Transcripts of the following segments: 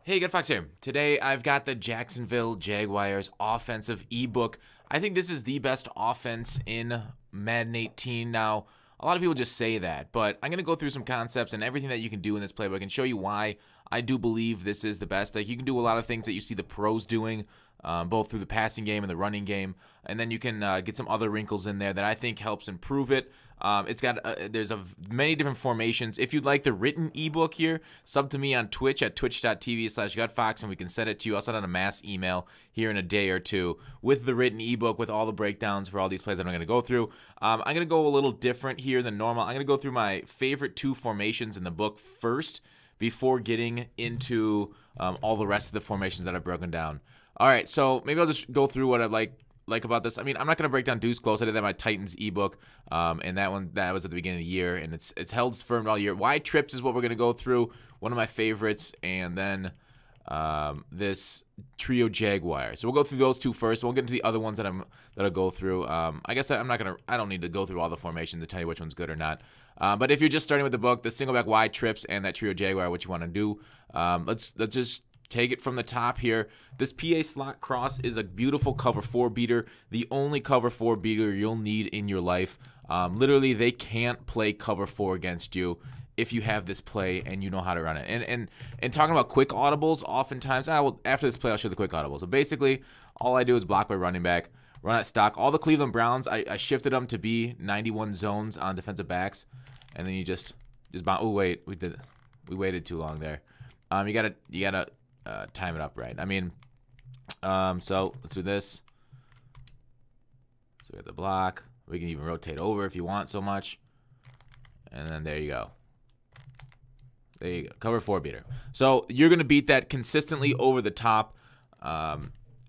Hey, Good Fox here. Today I've got the Jacksonville Jaguars offensive ebook. I think this is the best offense in Madden 18. Now, a lot of people just say that, but I'm going to go through some concepts and everything that you can do in this playbook and show you why I do believe this is the best. Like, you can do a lot of things that you see the pros doing, both through the passing game and the running game, and then you can get some other wrinkles in there that I think helps improve it. It's got there's many different formations. If you'd like the written ebook here, sub to me on Twitch at twitch.tv/gutfox, and we can send it to you. I'll send out a mass email here in a day or two with the written ebook with all the breakdowns for all these plays that I'm going to go through. I'm going to go a little different here than normal. I'm going to go through my favorite two formations in the book first before getting into all the rest of the formations that I've broken down. All right, so maybe I'll just go through what I like about this. I mean, I'm not going to break down Deuce close. I did that in my Titans ebook, and that was at the beginning of the year, and it's held firm all year. Wide trips is what we're going to go through, one of my favorites, and then this trio Jaguar. So we'll go through those two first. We'll get into the other ones that I'll go through. I guess I don't need to go through all the formations to tell you which one's good or not. But if you're just starting with the book, the Singleback wide trips and that trio Jaguar, what you want to do, let's just take it from the top here. This PA slot cross is a beautiful cover 4 beater, the only cover 4 beater you'll need in your life. Literally, they can't play cover 4 against you if you have this play and you know how to run it. And talking about quick audibles, oftentimes, after this play, I'll show the quick audible. So basically, all I do is block my running back, run at stock. All the Cleveland Browns, I shifted them to be 91 zones on defensive backs, and then you just bounce. Oh wait, we waited too long there. You gotta time it up right. I mean, so let's do this. So we have the block. We can even rotate over if you want so much. And then there you go. There you go. Cover 4 beater. So you're going to beat that consistently over the top.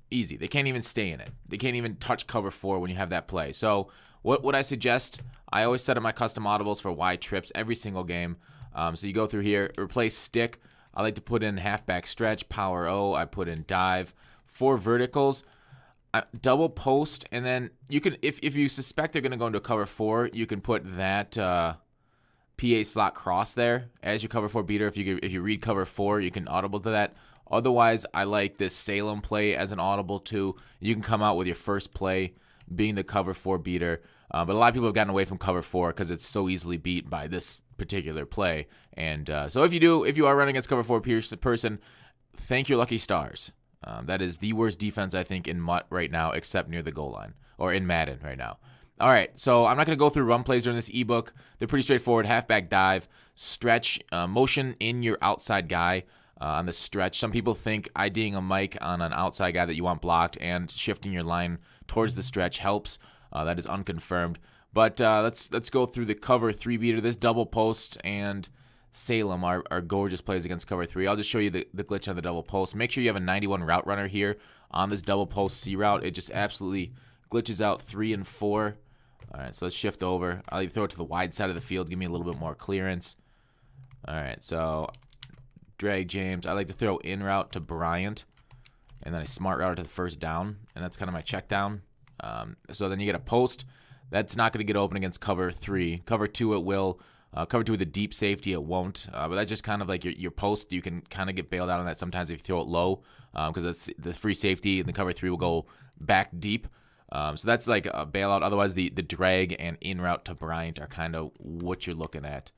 Easy. They can't even stay in it. They can't even touch cover 4 when you have that play. So what would I suggest? I always set up my custom audibles for wide trips every single game. So you go through here, replace stick. I like to put in halfback stretch, power O. I put in dive. 4 verticals, double post, and then you can, if you suspect they're going to go into cover 4, you can put that PA slot cross there as your cover 4 beater. If you read cover 4, you can audible to that. Otherwise, I like this Salem play as an audible too. You can come out with your first play being the cover 4 beater. But a lot of people have gotten away from cover 4 because it's so easily beat by this particular play. And so if you are running against cover 4 person, thank your lucky stars. That is the worst defense, I think, in MUT right now, except near the goal line, or in Madden right now. All right, so I'm not going to go through run plays during this ebook. They're pretty straightforward. Halfback dive, stretch, motion in your outside guy on the stretch. Some people think IDing a mic on an outside guy that you want blocked and shifting your line towards the stretch helps. That is unconfirmed. But let's go through the cover 3 beater. This double post and Salem are gorgeous plays against cover 3. I'll just show you the glitch on the double post. Make sure you have a 91 route runner here on this double post C route. It just absolutely glitches out 3 and 4. All right, so let's shift over. I'll either throw it to the wide side of the field, give me a little bit more clearance. All right, so drag James. I like to throw in route to Bryant, and then I smart route to the first down, and that's kind of my check down. So then you get a post. That's not going to get open against cover 3. Cover 2 it will. Cover 2 with a deep safety, it won't. But that's just kind of like your post. You can kind of get bailed out on that sometimes if you throw it low, because that's the free safety, and the cover 3 will go back deep. So that's like a bailout. Otherwise, the drag and in route to Bryant are kind of what you're looking at.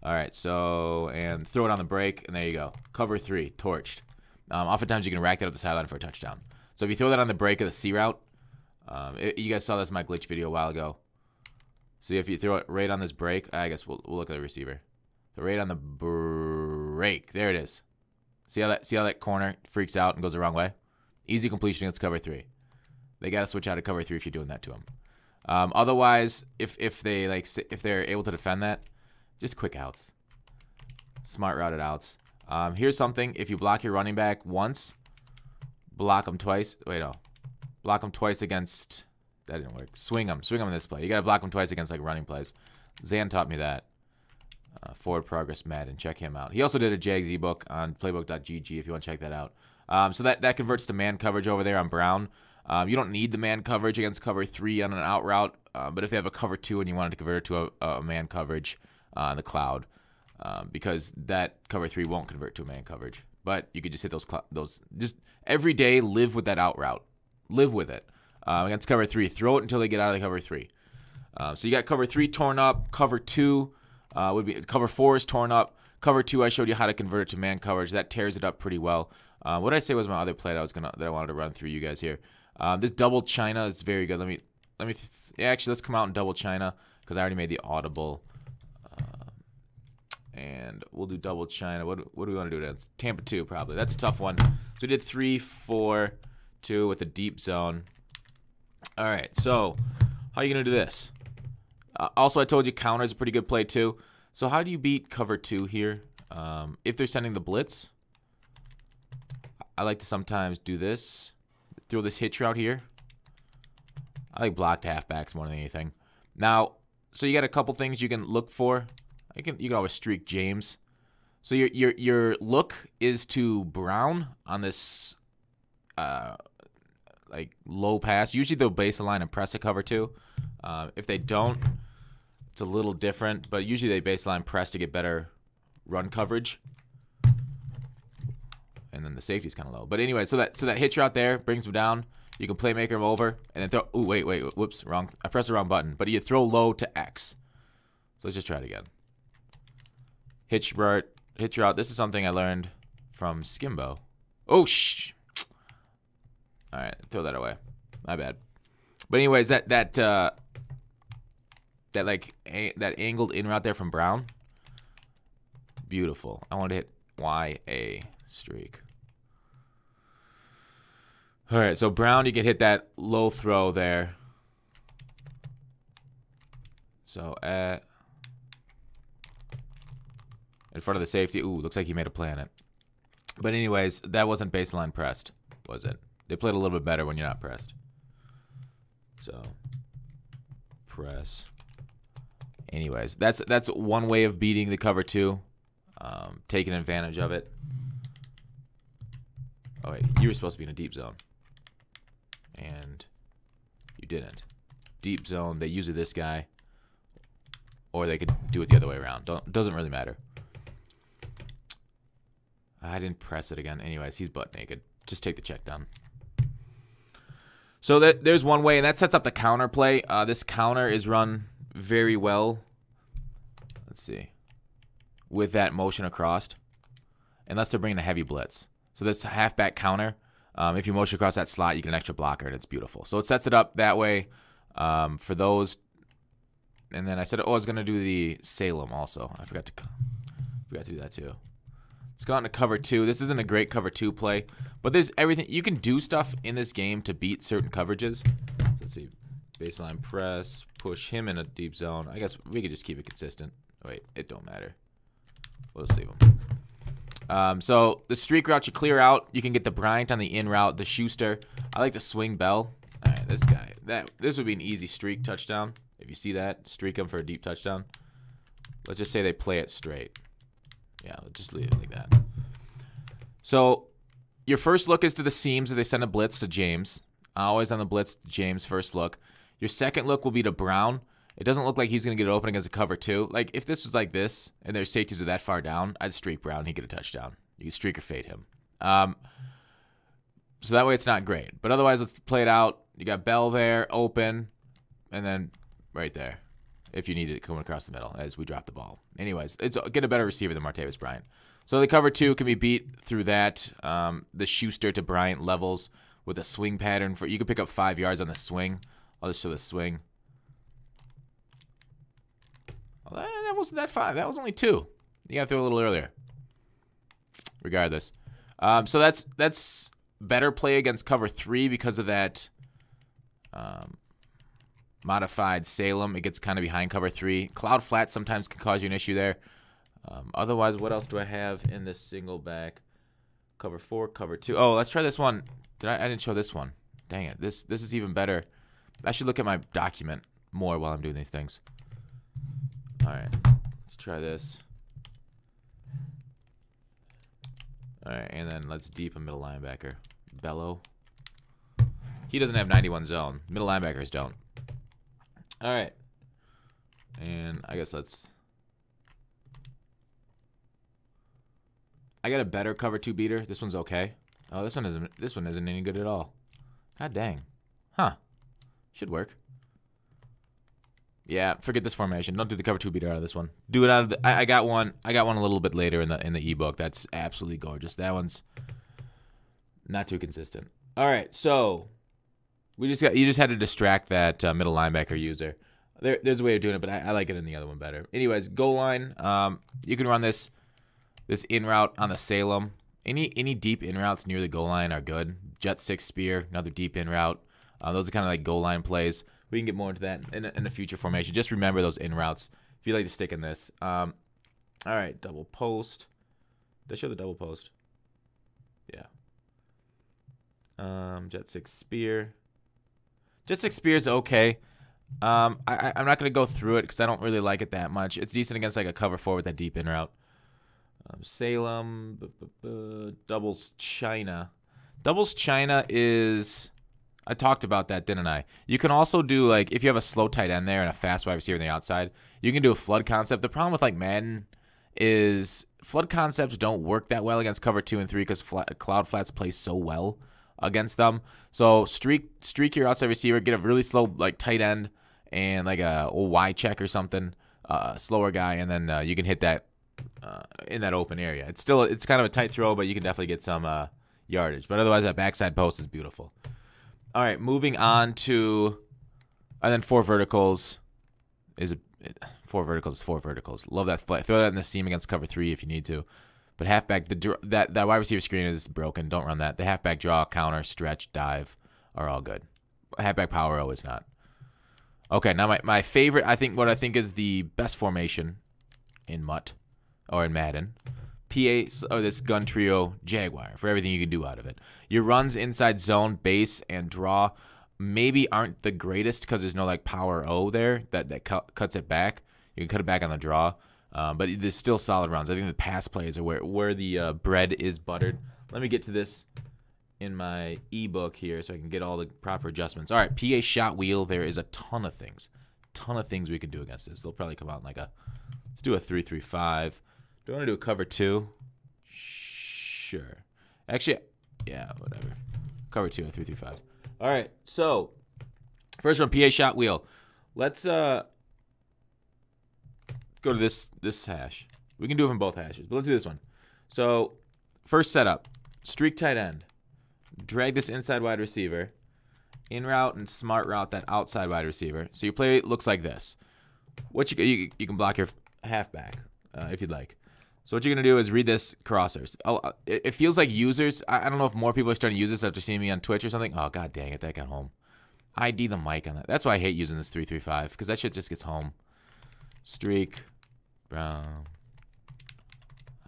All right, so, and throw it on the break, and there you go. Cover 3, torched. Oftentimes, you can rack that up the sideline for a touchdown. So if you throw that on the break of the C route, you guys saw this in my glitch video a while ago. So if you throw it right on this break, I guess we'll look at the receiver. So right on the break, there it is. See how that corner freaks out and goes the wrong way? Easy completion against cover 3. They got to switch out of cover 3 if you're doing that to them. Otherwise, if they're able to defend that, just quick outs, smart routed outs. Here's something: if you block your running back once, block them twice. Wait, no, block them twice against. That didn't work. Swing them in this play. You got to block them twice against like running plays. Zan taught me that. Forward Progress Madden. Check him out. He also did a Jags ebook on playbook.gg if you want to check that out. So that converts to man coverage over there on Brown. You don't need the man coverage against cover 3 on an out route, but if they have a cover 2 and you wanted to convert it to a man coverage on the cloud, because that cover 3 won't convert to a man coverage. But you could just hit those. Just every day, live with that out route. Live with it. Against cover 3, throw it until they get out of the cover 3. So you got cover 3 torn up. Cover 2 would be cover 4 is torn up. Cover 2, I showed you how to convert it to man coverage. That tears it up pretty well. What I say was my other play that I wanted to run through you guys here. This double China is very good. Actually, let's come out and double China because I already made the audible. And we'll do double China. What do we want to do against? Tampa 2 probably. That's a tough one. So we did 3, 4, 2 with a deep zone. All right. So how are you gonna do this? Also, I told you counter is a pretty good play too. So how do you beat cover 2 here? If they're sending the blitz, I like to sometimes do this. Throw this hitch route here. I like blocked halfbacks more than anything. Now, so you got a couple things you can look for. You can always streak James. So your look is to Brown on this like low pass. Usually they'll base the line and press to cover 2. If they don't, it's a little different. But usually they base the line press to get better run coverage. And then the safety's kind of low. But anyway, so that hitch route there brings him down. You can playmaker him over and then throw. Ooh, wait, whoops, wrong. I pressed the wrong button. But you throw low to X. So let's just try it again. Hitch route. This is something I learned from Skimbo. Oh, shh. All right, throw that away. My bad. But anyways, that angled in route there from Brown. Beautiful. I wanted to hit YA streak. All right, so Brown, you can hit that low throw there. So in front of the safety. Ooh, looks like he made a play on it. But anyways, that wasn't baseline pressed, was it? They played a little bit better when you're not pressed. So, press. Anyways, that's one way of beating the cover 2. Taking advantage of it. Oh, wait. You were supposed to be in a deep zone. And you didn't. Deep zone, they usually this guy. Or they could do it the other way around. Doesn't really matter. I didn't press it again. Anyways, he's butt naked. Just take the check down. So there's one way, and that sets up the counter play. This counter is run very well. Let's see. With that motion across. Unless they're bringing a heavy blitz. So this halfback counter, if you motion across that slot, you get an extra blocker, and it's beautiful. So it sets it up that way for those. And then I said, oh, I was going to do the Salem also. I forgot to do that too. Let's go out into cover 2. This isn't a great cover 2 play, but there's everything. You can do stuff in this game to beat certain coverages. So let's see. Baseline press, push him in a deep zone. I guess we could just keep it consistent. Wait, it don't matter. We'll just leave him. So the streak route you clear out. You can get the Bryant on the in route, the Schuster. I like to swing Bell. All right, this guy. This would be an easy streak touchdown. If you see that, streak him for a deep touchdown. Let's just say they play it straight. Yeah, we'll just leave it like that. So your first look is to the seams if they send a blitz to James. Always on the blitz, James first look. Your second look will be to Brown. It doesn't look like he's going to get it open against a cover 2. Like, if this was like this and their safeties are that far down, I'd streak Brown. He'd get a touchdown. You can streak or fade him. So that way it's not great. But otherwise, let's play it out. You got Bell there, open, and then right there. If you need it coming across the middle as we drop the ball. Anyways, get a better receiver than Martavis Bryant. So the cover 2 can be beat through that. The Schuster to Bryant levels with a swing pattern. You can pick up 5 yards on the swing. I'll just show the swing. Well, that wasn't that 5. That was only 2. You got to throw a little earlier. Regardless. So that's better play against cover 3 because of that modified Salem. It gets kind of behind cover 3. Cloud flat sometimes can cause you an issue there. Otherwise, what else do I have in this single back? Cover 4, cover 2. Oh, let's try this one. I didn't show this one. Dang it. This is even better. I should look at my document more while I'm doing these things. All right. Let's try this. All right, and then let's deep a middle linebacker. Bellow. He doesn't have 91 zone. Middle linebackers don't. All right. And I guess let's I got a better cover 2 beater. This one's okay. Oh, this one isn't any good at all. God dang. Huh. Should work. Yeah, forget this formation. Don't do the cover 2 beater out of this one. Do it out of the I got one a little bit later in the ebook. That's absolutely gorgeous. That one's not too consistent. All right, so you just had to distract that middle linebacker user. There's a way of doing it, but I like it in the other one better. Anyways, goal line. You can run this in route on the Salem. Any deep in routes near the goal line are good. Jet 6 spear, another deep in route. Those are kind of like goal line plays. We can get more into that in a future formation. Just remember those in routes if you like to stick in this. All right, double post. Did I show the double post? Yeah. Jet 6 spear. Jet 6 spear is okay. I'm not going to go through it because I don't really like it that much. It's decent against like a cover 4 with that deep in route. Salem. Doubles China. Doubles China is... I talked about that, didn't I? You can also do, like, if you have a slow tight end there and a fast wide receiver on the outside, you can do a flood concept. The problem with, like, Madden is flood concepts don't work that well against cover 2 and 3 because cloud flats play so well against them. So streak your outside receiver, get a really slow, like, tight end and, like, a Y check or something, slower guy, and then you can hit that in that open area. It's kind of a tight throw, but you can definitely get some yardage. But otherwise, that backside post is beautiful. All right, moving on to, and then 4 verticals is 4 verticals. Love that play. Throw that in the seam against cover 3 if you need to. But halfback, that wide receiver screen is broken. Don't run that. The halfback draw, counter, stretch, dive are all good. Halfback power O is not. Okay, now my favorite, what I think is the best formation in MUT or in Madden. PA or this gun trio Jaguar for everything you can do out of it. Your runs inside zone, base, and draw maybe aren't the greatest because there's no like power O there that cuts it back. You can cut it back on the draw, but there's still solid runs. I think the pass plays are where the bread is buttered. Let me get to this in my ebook here so I can get all the proper adjustments. All right, PA shot wheel. There is a ton of things we can do against this. They'll probably come out in like let's do a 3-3-5. Do I want to do a cover 2? Sure. Actually, yeah, whatever. Cover 2, a 3-3-5. All right, so first one, PA shot wheel. Let's go to this hash. We can do it from both hashes, but let's do this one. So first setup, streak tight end. Drag this inside wide receiver. In route and smart route that outside wide receiver. So your play looks like this. What you can block your halfback if you'd like. So what you're going to do is read this crossers. It feels like users, I don't know if more people are starting to use this after seeing me on Twitch or something. Oh, god dang it, that got home. ID the mic on that. That's why I hate using this 3-3-5, because that shit just gets home. Streak, Brown,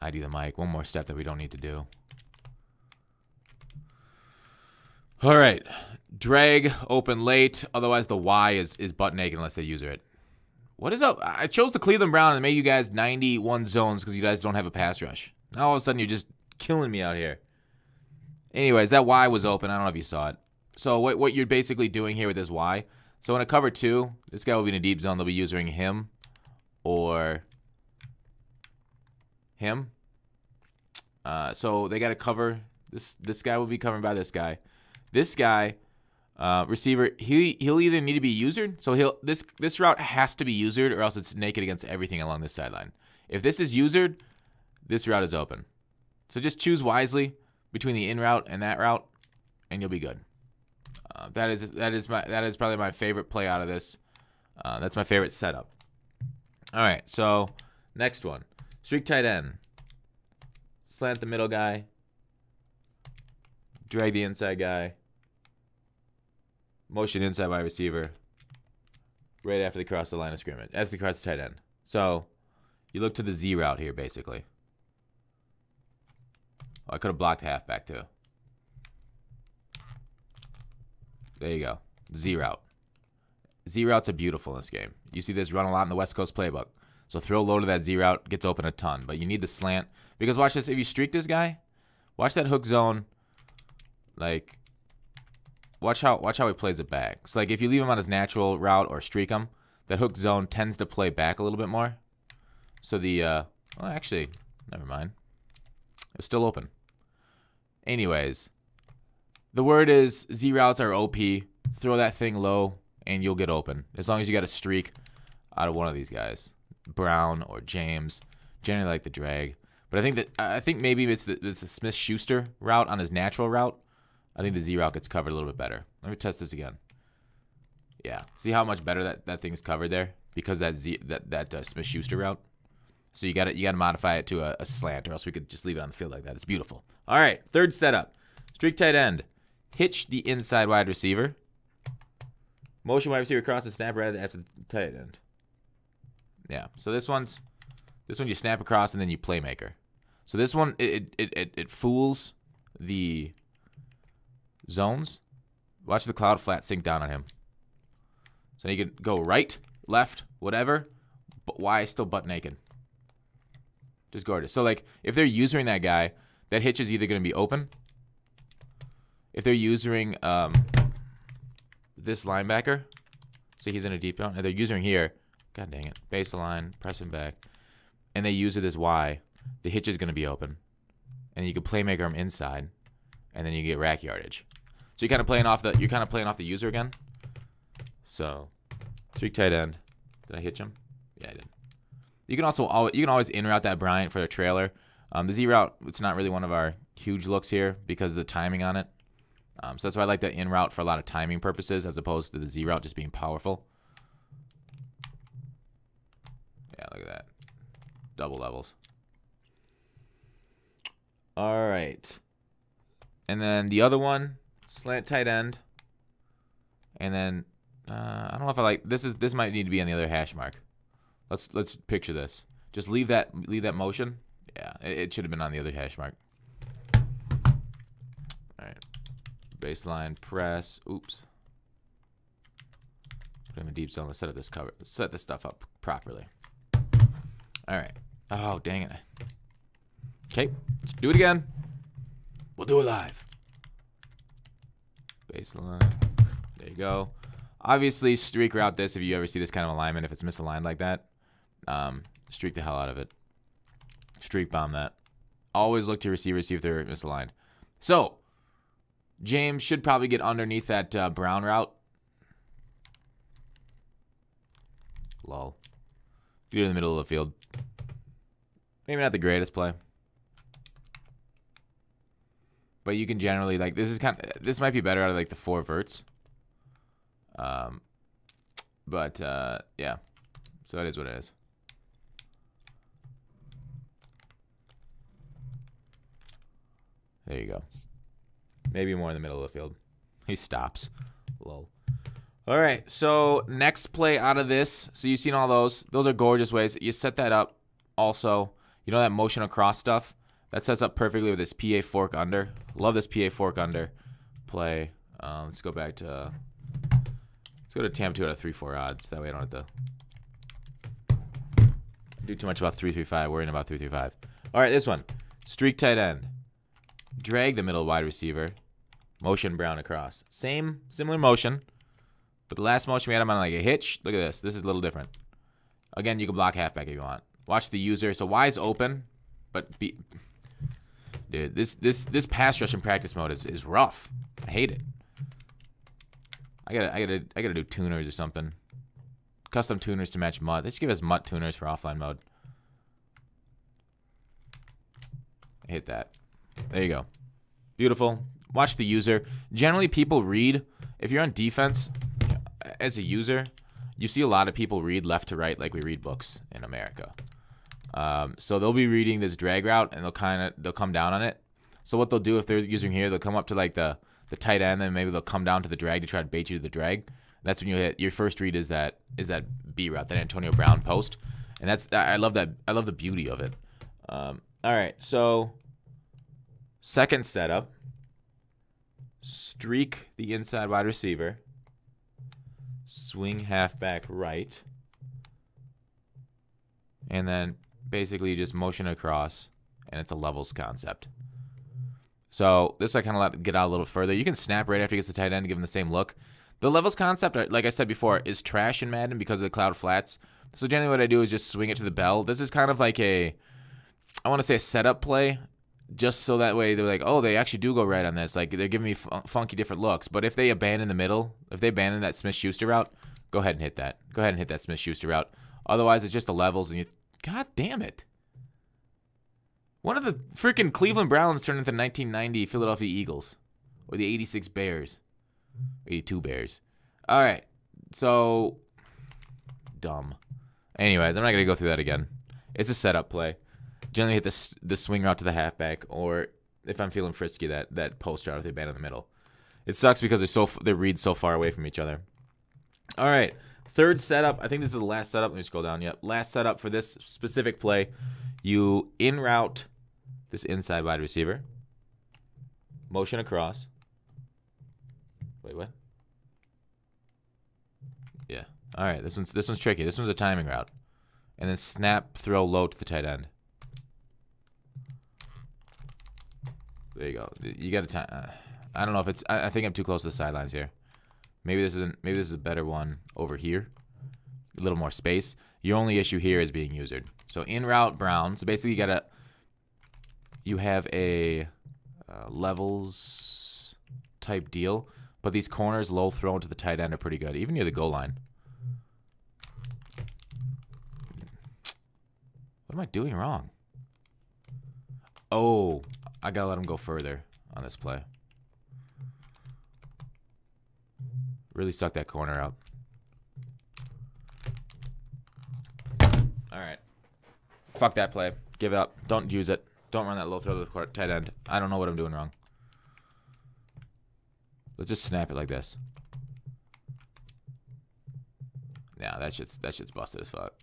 ID the mic. One more step that we don't need to do. All right, drag, open late. Otherwise, the Y is butt naked unless they user it. What is up? I chose the Cleveland Brown and made you guys 91 zones because you guys don't have a pass rush. Now all of a sudden you're just killing me out here. Anyways, that Y was open. I don't know if you saw it. So what you're basically doing here with this Y. So in a cover 2, this guy will be in a deep zone. They'll be using him or him. So they got to cover this guy will be covered by this guy. This guy. Receiver, he'll either need to be usered, so this route has to be usered, or else it's naked against everything along this sideline. If this is usered, this route is open. So just choose wisely between the in route and that route, and you'll be good. That is probably my favorite play out of this. That's my favorite setup. All right, so next one, streak tight end, slant the middle guy, drag the inside guy. Motion inside wide receiver right after they cross the line of scrimmage, as they cross the tight end. So you look to the Z route here, basically. Oh, I could have blocked halfback, too. There you go. Z route. Z routes are beautiful in this game. You see this run a lot in the West Coast playbook. So throw low to that Z route, gets open a ton. But you need the slant. Because watch this. If you streak this guy, watch that hook zone. Like... Watch how he plays it back. So, like, if you leave him on his natural route or streak him, that hook zone tends to play back a little bit more. So the, well, actually, never mind. It was still open. Anyways, the word is Z routes are OP. Throw that thing low and you'll get open. As long as you got a streak out of one of these guys. Brown or James. Generally like the drag. But I think maybe it's the Smith-Schuster route on his natural route. I think the Z route gets covered a little bit better. Let me test this again. Yeah. See how much better that thing's covered there? Because that Smith-Schuster route. So you gotta modify it to a slant, or else we could just leave it on the field like that. It's beautiful. All right, third setup. Streak tight end. Hitch the inside wide receiver. Motion wide receiver across the snap right after the tight end. Yeah. So this one you snap across and then you playmaker. So this one it fools the zones. Watch the cloud flat sink down on him. So you can go right, left, whatever, but why still butt naked? Just gorgeous. So like if they're using that guy, that hitch is either going to be open. If they're using this linebacker, see he's in a deep zone, and they're using here, god dang it, baseline, press him back, and they use it as Y, the hitch is going to be open. And you can playmaker him inside, and then you get rack yardage. So you're kind of playing off the user again. So, streak tight end. Did I hitch him? Yeah, I did. You can always in route that Bryant for a trailer. The Z route, it's not really one of our huge looks here because of the timing on it. So that's why I like the in route for a lot of timing purposes as opposed to the Z route just being powerful. Yeah, look at that. Double levels. All right. And then the other one, slant tight end. And then I don't know if I like this might need to be on the other hash mark. Let's picture this. Just leave that motion. Yeah, it should have been on the other hash mark. All right. Baseline press. Oops. Put him in deep zone. Let's set this stuff up properly. All right. Oh, dang it. Okay, let's do it again. We'll do it live. Baseline. There you go. Obviously, streak route this if you ever see this kind of alignment. If it's misaligned like that, streak the hell out of it. Streak bomb that. Always look to receivers, see if they're misaligned. So, James should probably get underneath that Brown route. Lol. Get it in the middle of the field. Maybe not the greatest play. But you can generally, like, this might be better out of, like, the 4 verts. But, yeah. So it is what it is. There you go. Maybe more in the middle of the field. He stops. Lol. All right, so next play out of this. So you've seen all those. Those are gorgeous ways. You set that up also. You know that motion across stuff? That sets up perfectly with this PA fork under. Love this PA fork under play. Let's go back to... Let's go to TAM 2 out of 3-4 odds. That way I don't have to do too much about 3-3-5. Worrying about 3-3-5. All right, this one. Streak tight end. Drag the middle wide receiver. Motion Brown across. Similar motion. But the last motion we had him on like a hitch. Look at this. This is a little different. Again, you can block halfback if you want. Watch the user. So Y is open. But dude, this pass rush in practice mode is rough. I hate it. I gotta do tuners or something. Custom tuners to match MUT. They should give us MUT tuners for offline mode. I hit that. There you go. Beautiful. Watch the user. Generally, people read. If you're on defense, as a user, you see a lot of people read left to right like we read books in America. So they'll be reading this drag route and they'll come down on it. So what they'll do if they're using here, they'll come up to like the tight end, and maybe they'll come down to the drag to try to bait you to the drag. That's when you hit your first read is that B route, that Antonio Brown post, and I love that. I love the beauty of it. All right, so second setup, streak the inside wide receiver, swing halfback right, and then basically just motion across, and it's a levels concept. So this I kind of let get out a little further. You can snap right after he gets the tight end to give him the same look. The levels concept, like I said before, is trash in Madden because of the cloud flats. So generally what I do is just swing it to the bell. This is kind of like I want to say a setup play just so that way they're like, oh, they actually do go right on this. Like, they're giving me funky different looks. But if they abandon the middle, if they abandon that Smith-Schuster route, go ahead and hit that. Go ahead and hit that Smith-Schuster route. Otherwise, it's just the levels, and you... God damn it. One of the freaking Cleveland Browns turned into 1990 Philadelphia Eagles. Or the 86 Bears. 82 Bears. All right. So, dumb. Anyways, I'm not going to go through that again. It's a setup play. Generally hit the swing route to the halfback, or if I'm feeling frisky, that post route if they ban in the middle. It sucks because they read so far away from each other. All right. Third setup. I think this is the last setup. Let me scroll down. Yep. Last setup for this specific play. You in-route this inside wide receiver. Motion across. Wait, what? Yeah. All right. This one's tricky. This one's a timing route. And then snap, throw low to the tight end. There you go. You got to time. I don't know if it's... I think I'm too close to the sidelines here. Maybe this is a better one over here. A little more space. Your only issue here is being usered. So in route Brown. So basically you have a levels type deal, but these corners low throw to the tight end are pretty good, even near the goal line. What am I doing wrong? Oh, I gotta let him go further on this play. Really suck that corner out. All right. Fuck that play. Give it up. Don't use it. Don't run that low throw to the tight end. I don't know what I'm doing wrong. Let's just snap it like this. Yeah, that shit's busted as fuck.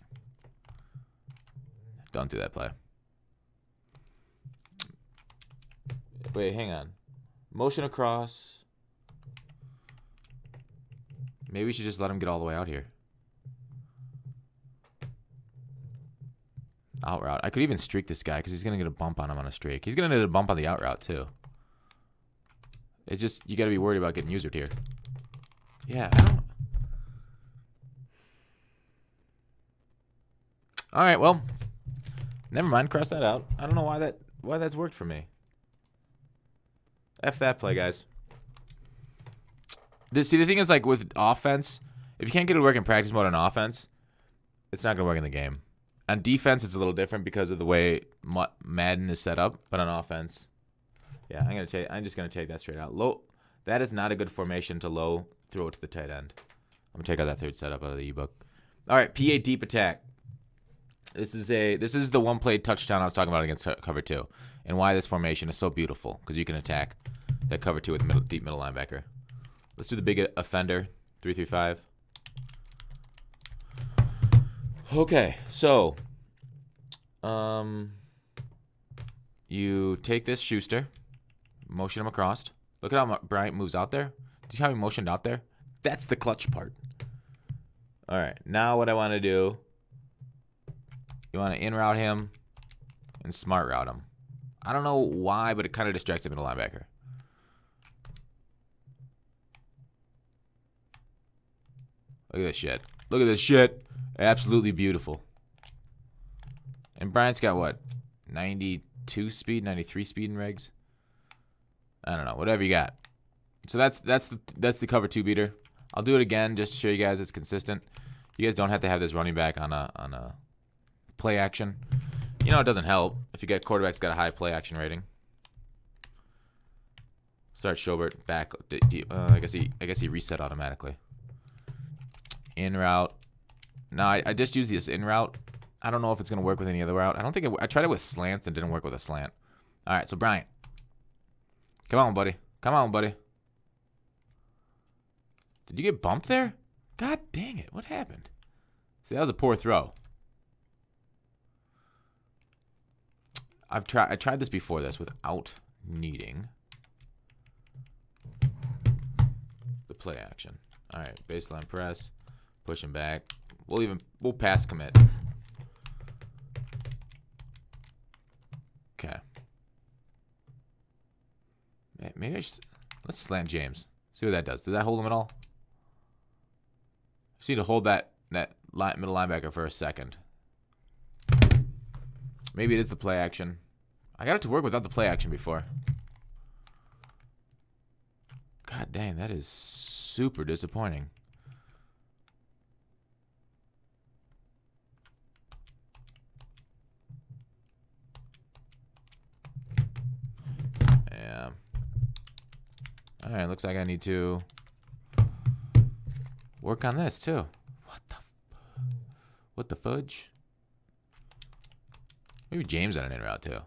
Don't do that play. Wait, hang on. Motion across. Maybe we should just let him get all the way out here. Out route. I could even streak this guy because he's going to get a bump on him on a streak. He's going to get a bump on the out route too. It's just, you got to be worried about getting usered here. Yeah, I don't... All right, well, never mind. Cross that out. I don't know why that's worked for me. F that play, guys. See, the thing is, like, with offense, if you can't get it to work in practice mode on offense, it's not going to work in the game. On defense, it's a little different because of the way Madden is set up. But on offense, yeah, I'm just gonna take that straight out. Low. That is not a good formation to low throw it to the tight end. I'm gonna take out that third setup out of the ebook. All right, PA deep attack. This is the one play touchdown I was talking about against cover 2, and why this formation is so beautiful because you can attack that cover 2 with the deep middle linebacker. Let's do the big offender 3-3-5. Okay, so you take this Schuster, motion him across. Look at how Bryant moves out there. See how he motioned out there? That's the clutch part. All right, now what I want to do, you want to in-route him and smart route him. I don't know why, but it kind of distracts the middle linebacker. Look at this shit. Look at this shit. Absolutely beautiful. And Bryant's got what? 92 speed, 93 speed in regs? I don't know. Whatever you got. So that's the cover 2 beater. I'll do it again just to show you guys it's consistent. You guys don't have to have this running back on a play action. You know, it doesn't help if you get quarterback's got a high play action rating. Start Schobert back. I guess he reset automatically. In route. Now I just use this in route. I don't know if it's gonna work with any other route. I don't think I tried it with slants and didn't work with a slant. All right, so Bryant, come on, buddy. Come on, buddy. Did you get bumped there? God dang it! What happened? See, that was a poor throw. I tried this before this without needing the play action. All right, baseline press, push him back. We'll pass commit. Okay. Maybe let's slant James. See what that does. Did that hold him at all? Just need to hold that middle linebacker for a second. Maybe it is the play action. I got it to work without the play action before. God dang, that is super disappointing. Yeah. Alright, looks like I need to work on this too. What the fudge? Maybe James on an in route too.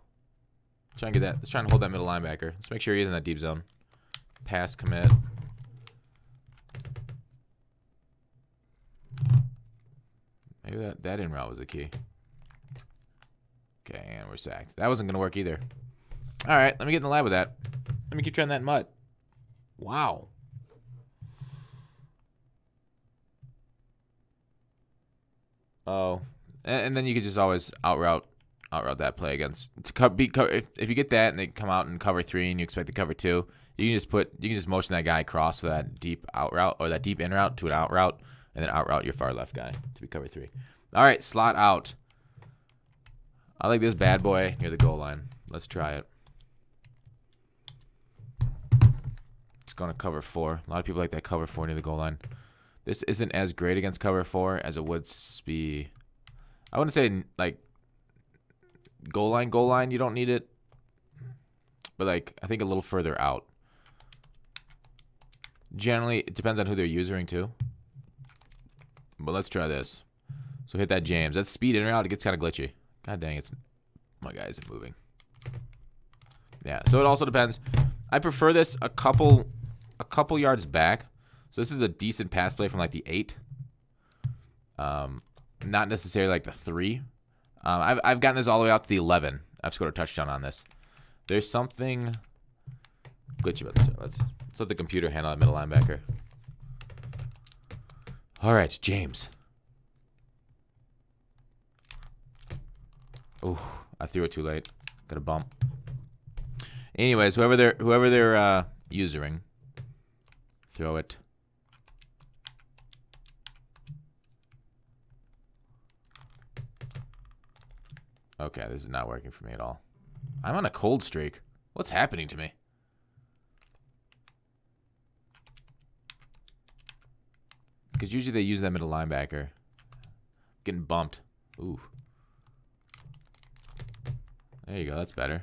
Try and get that. Let's try and hold that middle linebacker. Let's make sure he's in that deep zone. Pass commit. Maybe that in route was the key. Okay, and we're sacked. That wasn't gonna work either. All right, let me get in the lab with that. Let me keep trying that mud. Wow. Oh, and then you could just always out route that play against if you get that and they come out and cover 3 and you expect to cover 2, you can just motion that guy across for that deep out route or that deep in route to an out route and then out route your far left guy to be cover 3. All right, slot out. I like this bad boy near the goal line. Let's try it. Just going to cover 4. A lot of people like that cover 4 near the goal line. This isn't as great against cover 4 as it would be. I wouldn't say like goal line. You don't need it, but like I think a little further out. Generally, it depends on who they're using too. But let's try this. So hit that James. That's speed in or out. It gets kind of glitchy. God dang, my guy isn't moving. Yeah. So it also depends. I prefer this a couple yards back. So this is a decent pass play from like the 8. Not necessarily like the 3. I've gotten this all the way out to the 11. I've scored a touchdown on this. There's something glitchy about this. Let's let the computer handle that middle linebacker. All right, James. Oh, I threw it too late. Got a bump. Anyways, whoever they're using, throw it. Okay, this is not working for me at all. I'm on a cold streak. What's happening to me? Because usually they use that middle linebacker. Getting bumped. Ooh. There you go. That's better.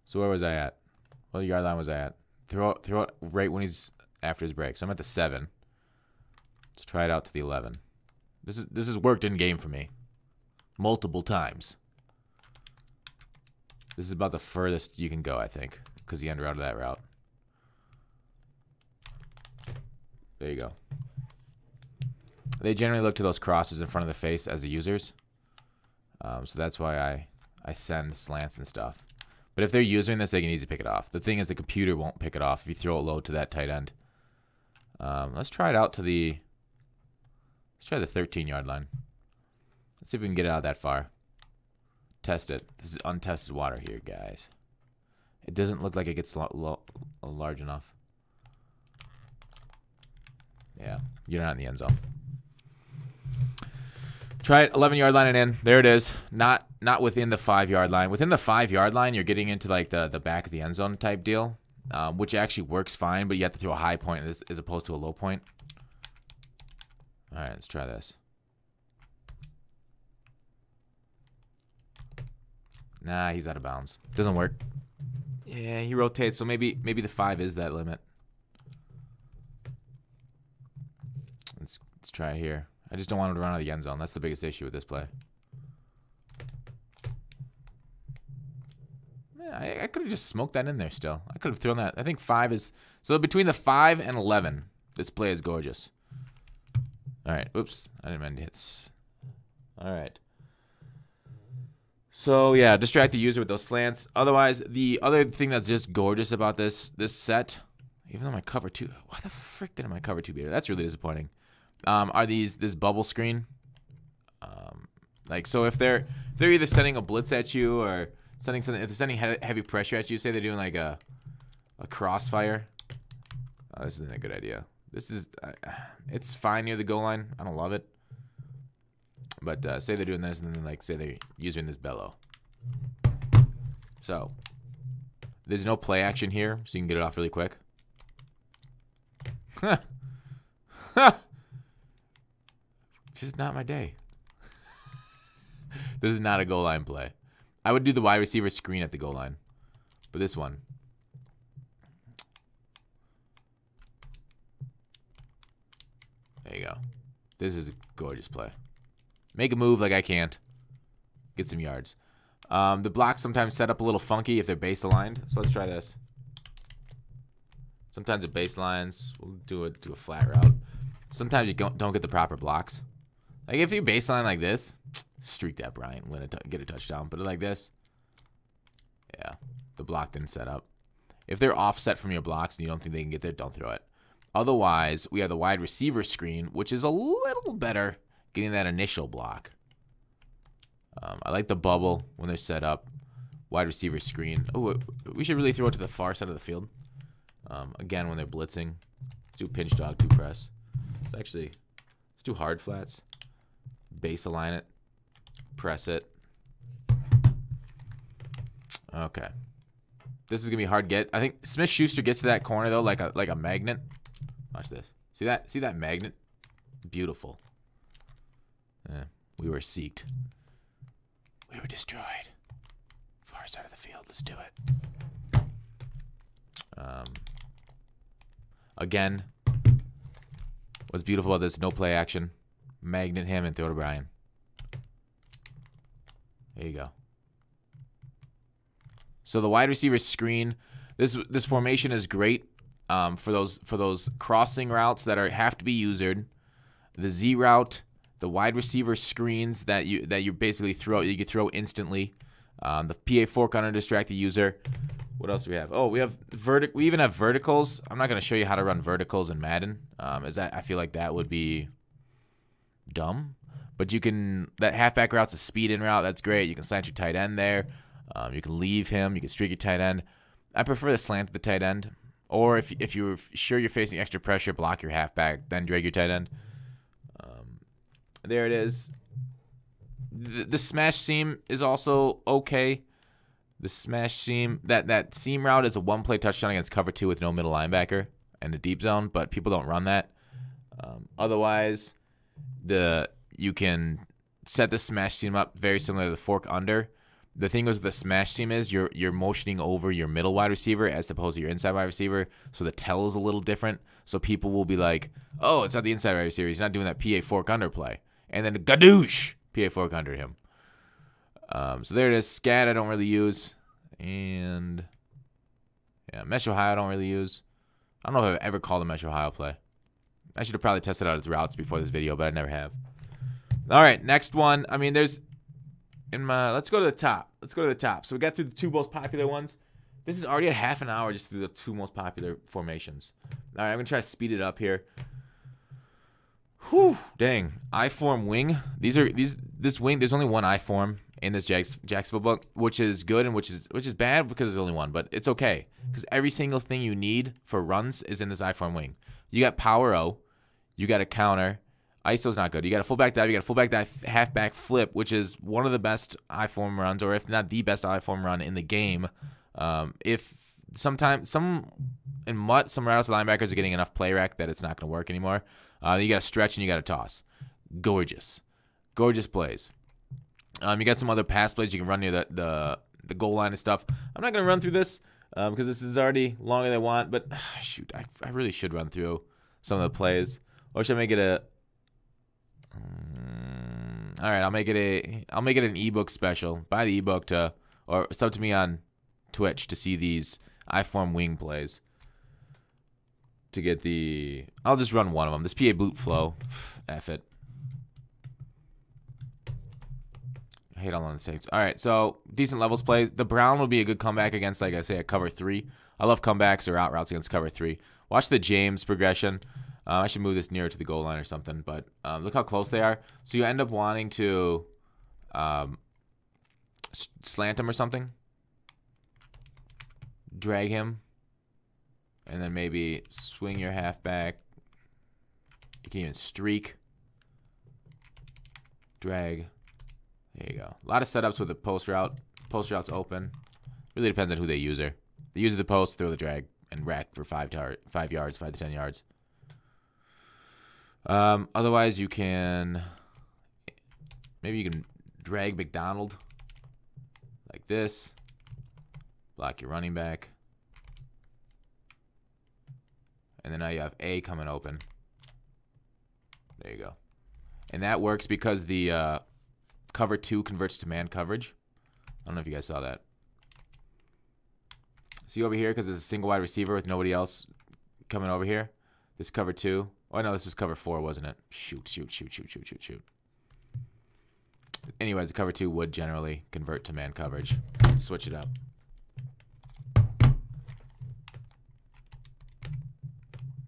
So where was I at? What yard line was I at? Throw it right when he's after his break. So I'm at the 7. Let's try it out to the 11. This has worked in game for me. Multiple times. This is about the furthest you can go, I think, because he end routed that route. There you go. They generally look to those crosses in front of the face as the users. So that's why I send slants and stuff. But if they're using this, they can easily pick it off. The thing is the computer won't pick it off if you throw it low to that tight end. Let's try it out to the... Let's try the 13-yard line. Let's see if we can get it out that far. Test it. This is untested water here, guys. It doesn't look like it gets large enough. Yeah, you're not in the end zone. Try it, 11-yard line and in. There it is. Not within the 5-yard line. Within the 5-yard line, you're getting into like the back of the end zone type deal, which actually works fine, but you have to throw a high point as opposed to a low point. All right, let's try this. Nah, he's out of bounds. Doesn't work. Yeah, he rotates, so maybe the 5 is that limit. Let's try it here. I just don't want him to run out of the end zone. That's the biggest issue with this play. Yeah, I could have just smoked that in there still. I could have thrown that. I think 5 is... So between the 5 and 11, this play is gorgeous. All right. Oops. I didn't mean to hit this. All right. So, yeah, distract the user with those slants. Otherwise, the other thing that's just gorgeous about this set, even though my cover 2... Why the frick did my cover 2 beat? That's really disappointing. Are this bubble screen? Like, so if they're either sending a blitz at you or sending something, if they're sending heavy pressure at you, say they're doing like a crossfire. Oh, this isn't a good idea. This is it's fine near the goal line. I don't love it. But say they're doing this and then like say they're using this bellow. So, there's no play action here, so you can get it off really quick. Just not my day. This is not a goal line play. I would do the wide receiver screen at the goal line. But this one. There you go. This is a gorgeous play. Make a move like I can't. Get some yards. The blocks sometimes set up a little funky if they're base aligned. So let's try this. Sometimes it baselines. We'll do a flat route. Sometimes you don't get the proper blocks. Like if you baseline like this, streak that Bryant, get a touchdown. But like this, yeah, the block didn't set up. If they're offset from your blocks and you don't think they can get there, don't throw it. Otherwise, we have the wide receiver screen, which is a little better getting that initial block. I like the bubble when they're set up. Wide receiver screen. Oh, we should really throw it to the far side of the field. Again, when they're blitzing, let's do pinch dog, 2 press. Let's do hard flats. Base align it. Press it. Okay. This is gonna be hard get. I think Smith-Schuster gets to that corner though, like a magnet. Watch this. See that? See that magnet? Beautiful. We were seeked. We were destroyed. Far side of the field. Let's do it. Again, what's beautiful about this? No play action. Magnet him and throw to Brian. There you go. So the wide receiver screen. This formation is great for those crossing routes that have to be usered. The Z route, the wide receiver screens that you basically you can throw instantly. The PA fork under distract the user. What else do we have? Oh, we even have verticals. I'm not going to show you how to run verticals in Madden. I feel like that would be dumb. But you can, that halfback route's a speed in route. That's great. You can slant your tight end there. You can leave him. You can streak your tight end. I prefer the slant to the tight end. Or if you're sure you're facing extra pressure, block your halfback, then drag your tight end. There it is. The smash seam is also okay. The smash seam, that seam route is a one-play touchdown against cover 2 with no middle linebacker and a deep zone, but people don't run that. Otherwise, you can set the smash seam up very similar to the fork under. The thing with the smash seam is you're motioning over your middle wide receiver as opposed to your inside wide receiver, so the tell is a little different. So people will be like, oh, it's not the inside wide receiver. He's not doing that PA fork under play. And then gadoosh, PA fork under him. So there it is. Scat I don't really use. And yeah, Mesh Ohio I don't really use. I don't know if I've ever called a Mesh Ohio play. I should have probably tested out its routes before this video, but I never have. All right, next one. I mean, let's go to the top. Let's go to the top. So we got through the 2 most popular ones. This is already a half an hour just through the 2 most popular formations. All right, I'm gonna try to speed it up here. Whew, dang. I-form wing. This wing, there's only one I-form in this Jacksonville book, which is good and which is bad because there's only one, but it's okay. Because every single thing you need for runs is in this I-form wing. You got power O, you got a counter. ISO's not good. You got a fullback dive, you got a fullback dive, halfback flip, which is one of the best I-form runs, or if not the best I-form run in the game. If sometimes some routes linebackers are getting enough play rec that it's not going to work anymore. You got to stretch and you got to toss. Gorgeous plays. You got some other pass plays you can run near the goal line and stuff. I'm not going to run through this because this is already longer than I want. But shoot, I really should run through some of the plays. Or should I make it a? All right, I'll make it an ebook special. Buy the ebook or sub to me on Twitch to see these I-form wing plays. To get I'll just run one of them. This PA boot flow. F it. I hate all on the mistakes. All right, so decent levels play. The Brown will be a good comeback against, like I say, a cover 3. I love comebacks or out routes against cover 3. Watch the James progression. I should move this nearer to the goal line or something, but look how close they are. So you end up wanting to slant him or something. Drag him. And then maybe swing your halfback. You can even streak. Drag. There you go. A lot of setups with the post route. Post routes open. Really depends on who they use her. They use the post, throw the drag, and rack for 5 yards, 5 to 10 yards. Otherwise, you can... Maybe you can drag McDonald like this. Block your running back. And then now you have A coming open. There you go. And that works because the cover 2 converts to man coverage. I don't know if you guys saw that. See over here, because it's a single wide receiver with nobody else coming over here. This cover 2. Oh, no, this was cover 4, wasn't it? Shoot. Anyways, the cover 2 would generally convert to man coverage. Switch it up.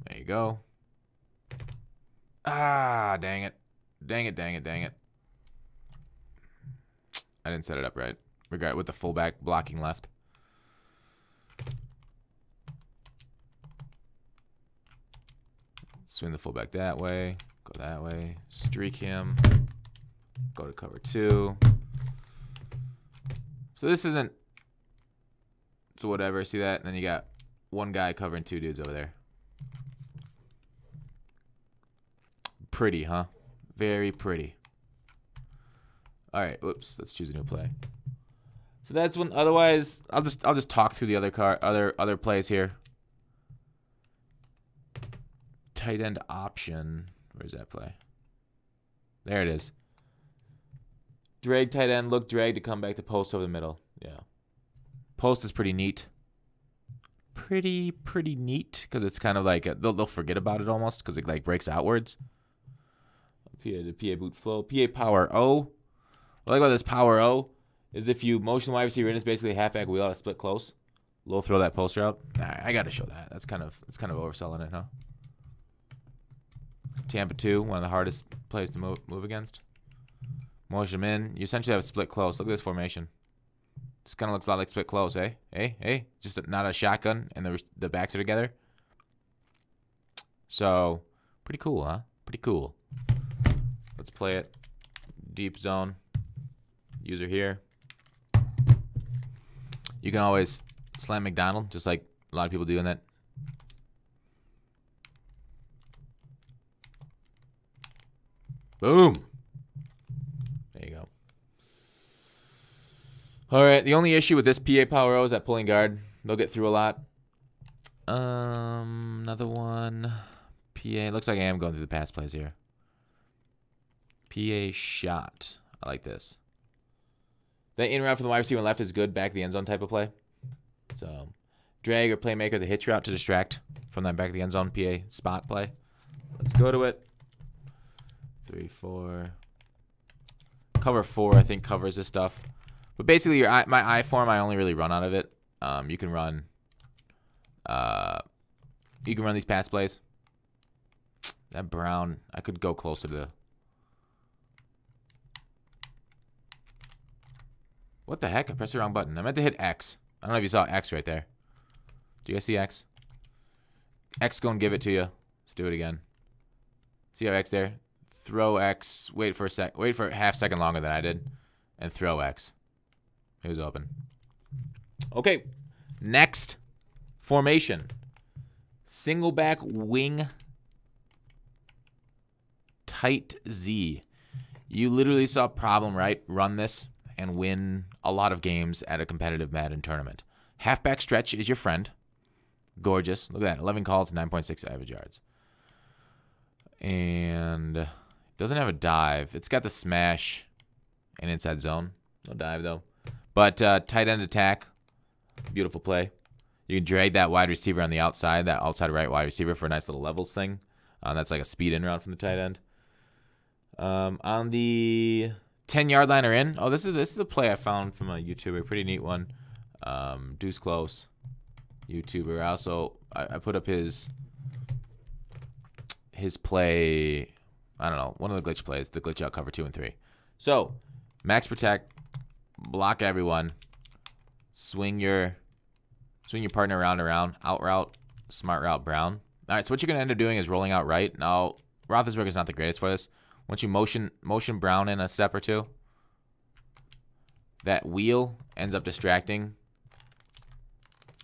There you go. Ah, dang it. Dang it. I didn't set it up right. Regard with the fullback blocking left. Swing the fullback that way. Go that way. Streak him. Go to cover 2. So this isn't... So whatever. See that? And then you got one guy covering 2 dudes over there. Pretty, huh? Very pretty. All right. Whoops. Let's choose a new play. So that's one. Otherwise, I'll just talk through the other plays here. Tight end option. Where's that play? There it is. Drag tight end, look drag to come back to post over the middle. Yeah. Post is pretty neat. Pretty neat because it's kind of like they'll forget about it almost because it like breaks outwards. PA boot flow. PA power O. What I like about this power O is if you motion wide receiver in, it's basically a halfback wheel out of split close. Low throw that post route. I got to show that. It's kind of overselling it, huh? Tampa 2, one of the hardest plays to move against. Motion him in. You essentially have a split close. Look at this formation. This kind of looks a lot like split close, eh? Hey. Just not a shotgun and the backs are together. So, pretty cool, huh? Pretty cool. Let's play it. Deep zone. User here. You can always slam McDonald, just like a lot of people do in that. Boom. There you go. All right. The only issue with this PA Power O is that pulling guard. They'll get through a lot. Another one. PA. Looks like I am going through the pass plays here. PA shot. I like this. The in route for the wide receiver on left is good. Back of the end zone type of play. So, drag or playmaker the hitch route to distract from that back of the end zone PA spot play. Let's go to it. 3, 4. Cover 4, I think, covers this stuff. But basically, my I form, I only really run out of it. You can run these pass plays. That Brown, I could go closer to the... What the heck? I pressed the wrong button. I meant to hit X. I don't know if you saw X right there. Do you guys see X? X go and give it to you. Let's do it again. See how X there? Throw X. Wait for a half second longer than I did. And throw X. It was open. Okay. Next formation. Singleback wing. Tight Z. You literally saw a problem, right? Run this and win a lot of games at a competitive Madden tournament. Halfback stretch is your friend. Gorgeous. Look at that. 11 calls, 9.6 average yards. And it doesn't have a dive. It's got the smash and inside zone. No dive, though. But tight end attack. Beautiful play. You can drag that wide receiver on the outside, that outside right wide receiver for a nice little levels thing. That's like a speed in route from the tight end. On the 10-yard line or in. Oh, this is the play I found from a YouTuber. Pretty neat one. Deuce Close. YouTuber. Also, I put up his play. I don't know. One of the glitch plays. The glitch out cover 2 and 3. So, max protect. Block everyone. Swing your partner around and around. Out route. Smart route Brown. All right, so what you're going to end up doing is rolling out right. Now, Roethlisberger's not the greatest for this. Once you motion Brown in a step or two, that wheel ends up distracting.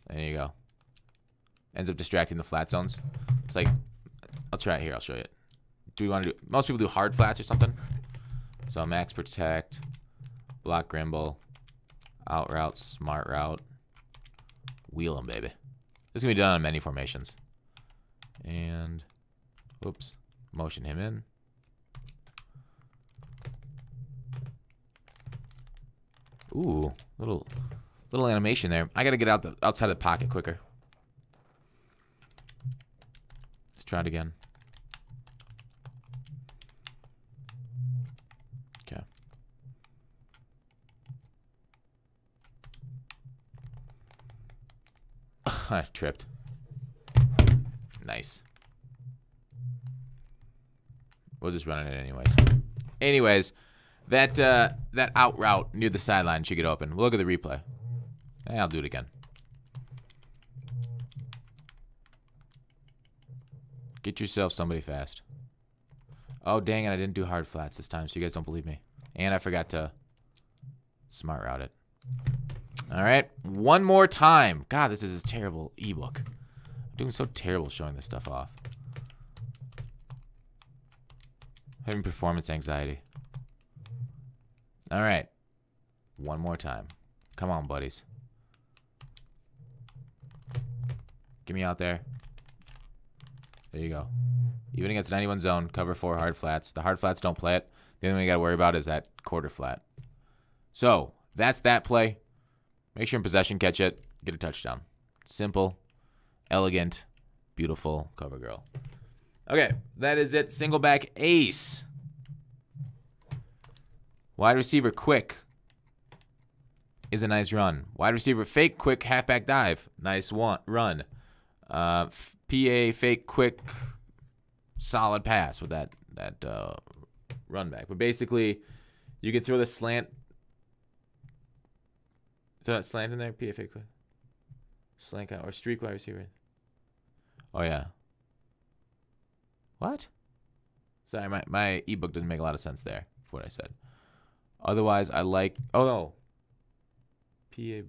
There you go. Ends up distracting the flat zones. It's like, I'll try it here. I'll show you it. Do we want to do, most people do hard flats or something. So max protect, block grimble, out route, smart route, wheel them, baby. This is going to be done on many formations. And, whoops, motion him in. Ooh, little animation there. I got to get outside the pocket quicker. Let's try it again. Okay. I tripped. Nice. We'll just run it anyways. Anyways, that out route near the sideline should get open. We'll look at the replay. I'll do it again. Get yourself somebody fast. Oh, dang it. I didn't do hard flats this time, so you guys don't believe me. And I forgot to smart route it. All right. One more time. God, this is a terrible ebook. I'm doing so terrible showing this stuff off. Having performance anxiety. All right. One more time. Come on, buddies. Get me out there. There you go. Even against 91 zone, cover 4 hard flats. The hard flats don't play it. The only thing you got to worry about is that quarter flat. So, that's that play. Make sure in possession, catch it, get a touchdown. Simple, elegant, beautiful cover girl. Okay, that is it. Singleback ace. Wide receiver quick is a nice run. Wide receiver fake quick halfback dive. Nice run. PA fake quick solid pass with that run back. But basically, you can throw the slant. Throw that slant in there. PA fake quick. Slant out or streak wide receiver. Oh yeah. What? Sorry, my ebook didn't make a lot of sense there for what I said. Otherwise, I like. Oh no. PA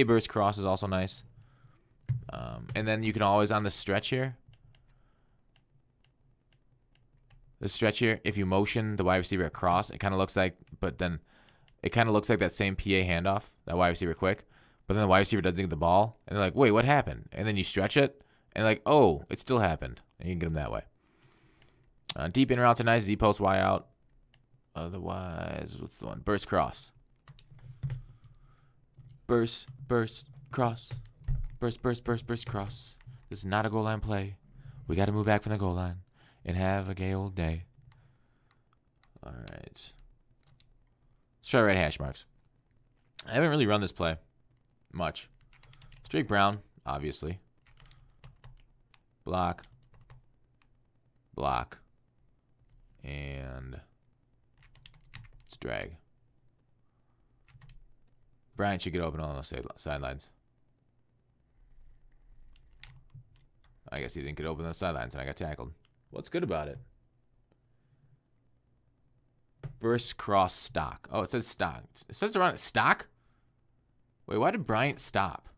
burst cross is also nice. And then you can always on the stretch here. The stretch here, if you motion the wide receiver across, it kind of looks like, but then it kind of looks like that same PA handoff, that wide receiver quick. But then the wide receiver doesn't get the ball, and they're like, wait, what happened? And then you stretch it, and like, oh, it still happened. And you can get them that way. Deep in routes are nice. Z post Y out. Otherwise, what's the one? Burst cross. Burst cross. Burst cross. This is not a goal line play. We got to move back from the goal line and have a gay old day. All right. Let's try right hash marks. I haven't really run this play much. Drake Brown, obviously. Block. And let's drag. Bryant should get open on those sidelines. I guess he didn't get open on the sidelines and I got tackled. What's good about it? Burst cross stock. Oh, it says stock. It says to run it stock? Wait, why did Bryant stop?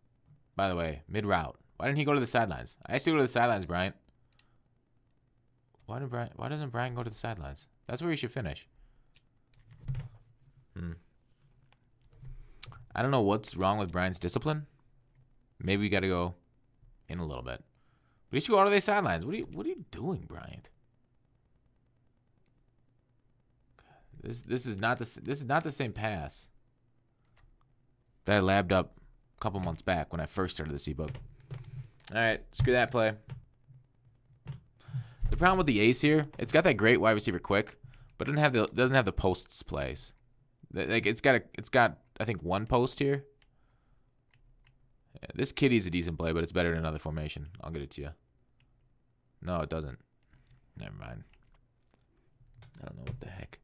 By the way, mid-route. Why didn't he go to the sidelines? I asked you to go to the sidelines, Bryant. Why doesn't Bryant go to the sidelines? That's where he should finish. I don't know what's wrong with Bryant's discipline. Maybe we got to go in a little bit. But he should go out of the sidelines. What are you doing, Bryant? This is not the same pass that I labbed up a couple months back when I first started this ebook. All right, screw that play. The problem with the ace here, it's got that great wide receiver quick, but it doesn't have the posts plays. Like it's got I think one post here. Yeah, this kitty's a decent play, but it's better than another formation. I'll get it to you. No, it doesn't. Never mind. I don't know what the heck.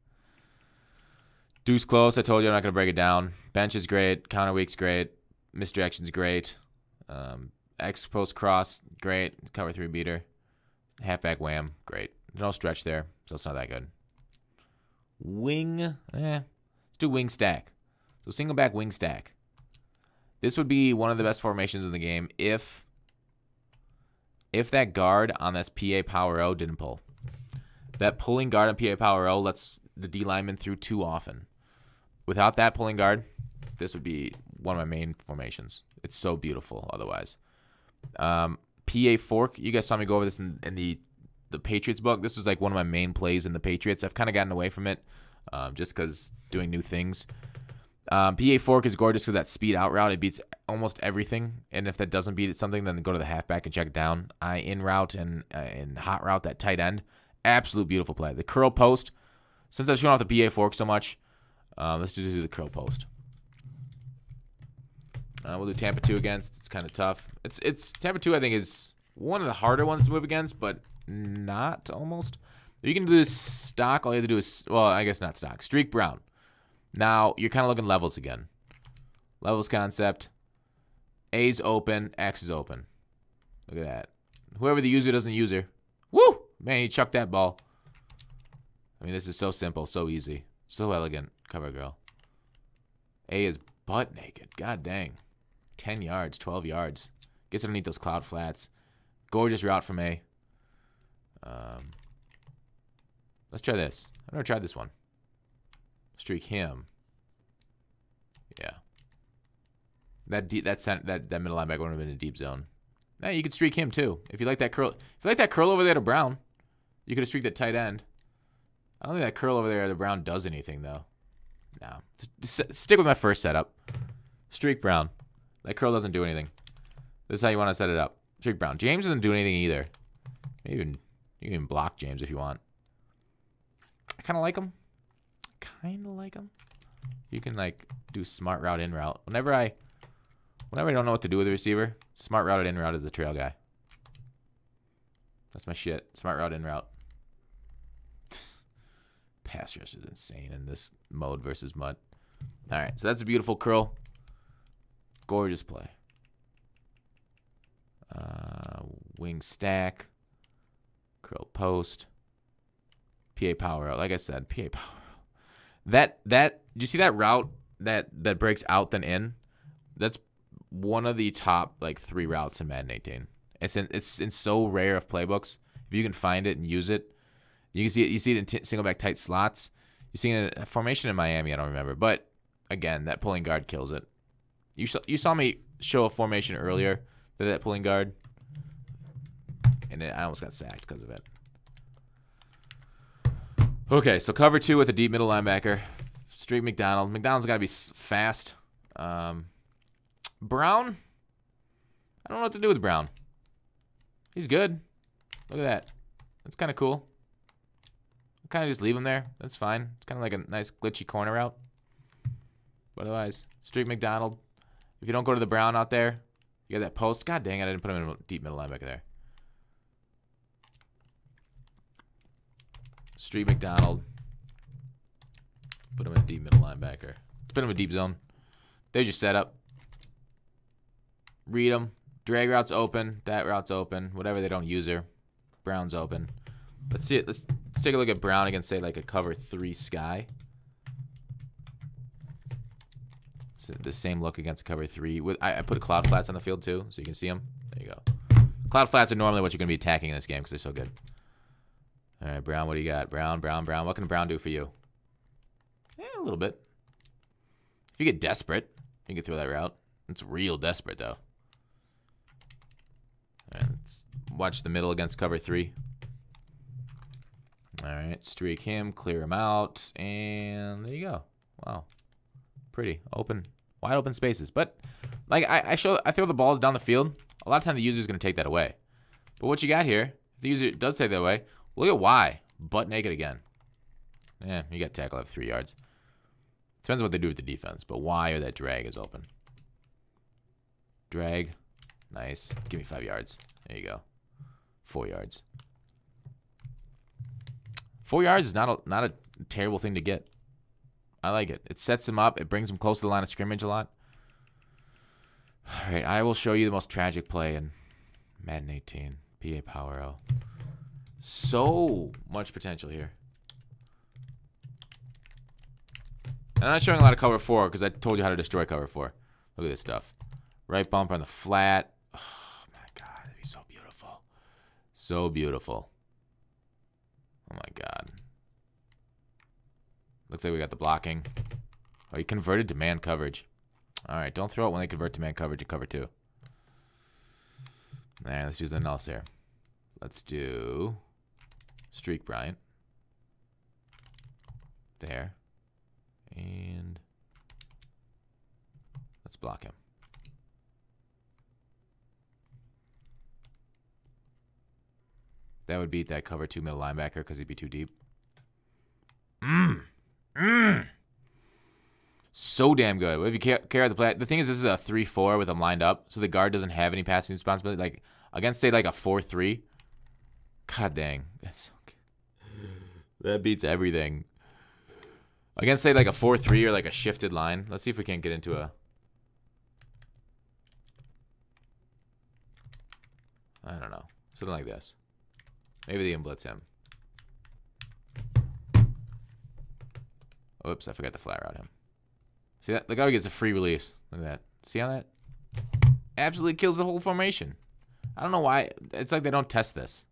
Deuce close. I told you I'm not going to break it down. Bench is great. Counter weak's great. Misdirection's great. X post cross, great. Cover 3 beater. Halfback wham, great. No stretch there, so it's not that good. Wing, Let's do wing stack. So single back wing stack. This would be one of the best formations in the game if that guard on this PA Power O didn't pull. That pulling guard on PA Power O lets the D lineman through too often. Without that pulling guard, this would be one of my main formations. It's so beautiful otherwise. PA fork, you guys saw me go over this in the Patriots book. This was like one of my main plays in the Patriots. I've kind of gotten away from it just because doing new things. PA fork is gorgeous because that speed out route, it beats almost everything. And if that doesn't beat something, then go to the halfback and check it down. In route and hot route, that tight end. Absolute beautiful play. The curl post, since I've shown off the PA fork so much, let's just do the curl post. We'll do Tampa 2 against. It's kind of tough. It's Tampa 2, I think, is one of the harder ones to move against, but not almost. You can do this stock. All you have to do is, well, I guess not stock. Streak Brown. Now, you're kind of looking levels again. Levels concept. A's open. X is open. Look at that. Whoever the user doesn't use her. Woo! Man, he chucked that ball. I mean, this is so simple, so easy. So elegant. Cover girl. A is butt naked. God dang. 10 yards, 12 yards. Gets underneath those cloud flats. Gorgeous route from A. Let's try this. I've never tried this one. Streak him. Yeah. That middle linebacker would have been in a deep zone. Now you could streak him too. If you like that curl. If you like that curl over there to Brown, you could have streaked that tight end. I don't think that curl over there to Brown does anything though. No. Stick with my first setup. Streak Brown. That curl doesn't do anything. This is how you want to set it up. Streak Brown. James doesn't do anything either. Maybe you can even block James if you want. I kind of like him. You can like do smart route in route. Whenever I don't know what to do with the receiver, smart route in route is the trail guy. That's my shit. Smart route in route. Pass rush is insane in this mode versus mud. All right, so that's a beautiful curl. Gorgeous play. Wing stack. Curl post. PA power out. Like I said, PA power out. Do you see that route that breaks out then in? That's one of the top like 3 routes in Madden 18. It's in so rare of playbooks. If you can find it and use it, you can see it. You see it in single back tight slots. You see it in a formation in Miami. I don't remember, but again, that pulling guard kills it. You saw me show a formation earlier that pulling guard, and I almost got sacked because of it. Okay, so cover 2 with a deep middle linebacker. Streak McDonald. McDonald's got to be fast. Brown. I don't know what to do with Brown. He's good. Look at that. That's kind of cool. I'll kind of just leave him there. That's fine. It's kind of like a nice glitchy corner route. But otherwise, Streak McDonald. If you don't go to the Brown out there, you got that post. God dang it, I didn't put him in a deep middle linebacker there. Streak McDonald. Put him in a deep middle linebacker. Put him in a deep zone. There's your setup. Read them. Drag route's open. That route's open. Whatever they don't use her. Brown's open. Let's see it. Let's take a look at Brown against, say, like a cover 3 sky. It's the same look against a cover 3. I put cloud flats on the field too, so you can see them. There you go. Cloud flats are normally what you're going to be attacking in this game because they're so good. All right, Brown, what do you got? Brown. What can Brown do for you? Yeah, a little bit. If you get desperate, you can throw that route. It's real desperate, though. All right, let's watch the middle against cover 3. All right, streak him, clear him out, and there you go. Wow, pretty open, wide open spaces. But like I throw the balls down the field. A lot of time the user is going to take that away. But what you got here, if the user does take that away, look at Y, butt naked again. Yeah, you got tackle at 3 yards. Depends on what they do with the defense, but Y or that drag is open. Drag, nice. Give me 5 yards. There you go. 4 yards. 4 yards is not a terrible thing to get. I like it. It sets him up. It brings him close to the line of scrimmage a lot. All right, I will show you the most tragic play in Madden 18. PA Power O. So much potential here. And I'm not showing a lot of cover 4 because I told you how to destroy cover 4. Look at this stuff. Right bumper on the flat. Oh, my God. It'd be so beautiful. So beautiful. Oh, my God. Looks like we got the blocking. Oh, he converted to man coverage. All right, don't throw it when they convert to man coverage in cover 2. Nah, let's do something else here. Let's do Streak Bryant. There. And let's block him. That would beat that cover 2 middle linebacker because he'd be too deep. So damn good. If you care about the play, the thing is, this is a 3-4 with them lined up, so the guard doesn't have any passing responsibility. Like against, say, like a 4-3. God dang, that's so good. That beats everything. Against, say, like a 4-3 or like a shifted line. Let's see if we can't get into a. I don't know, something like this. Maybe they can blitz him. Oops, I forgot to flat route him. See that? The guy gets a free release. Look at that. See how that absolutely kills the whole formation. I don't know why. It's like they don't test this.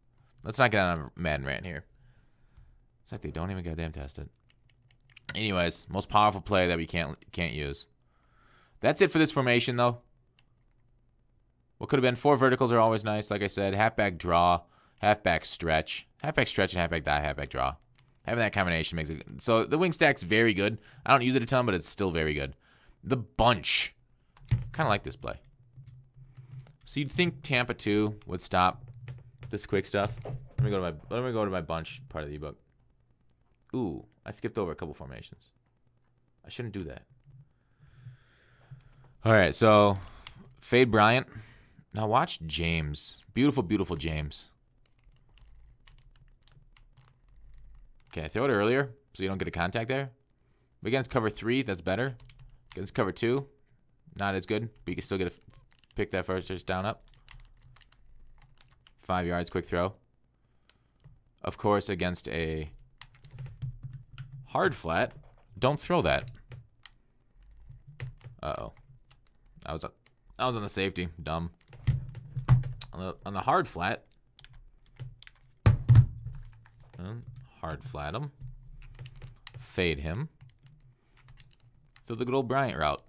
Let's not get on a Madden rant here. It's like they don't even goddamn test it. Anyways, most powerful play that we can't use. That's it for this formation, though. What could have been 4 verticals are always nice. Like I said, halfback draw, halfback stretch, halfback stretch, and halfback die, halfback draw. Having that combination makes it. So the wing stack's very good. I don't use it a ton, but it's still very good. The bunch. Kind of like this play. So you'd think Tampa 2 would stop this quick stuff. Let me go to my bunch part of the ebook. Ooh, I skipped over a couple formations. I shouldn't do that. All right, so fade Bryant. Now watch James. Beautiful, beautiful James. Okay, throw it earlier so you don't get a contact there. But against cover 3, that's better. Against cover 2, not as good. But you can still get a pick that first down up. 5 yards, quick throw. Of course, against a hard flat, don't throw that. Uh-oh. I was on the safety. Dumb. On the hard flat. Hard flat him. Fade him. Throw the good old Bryant route.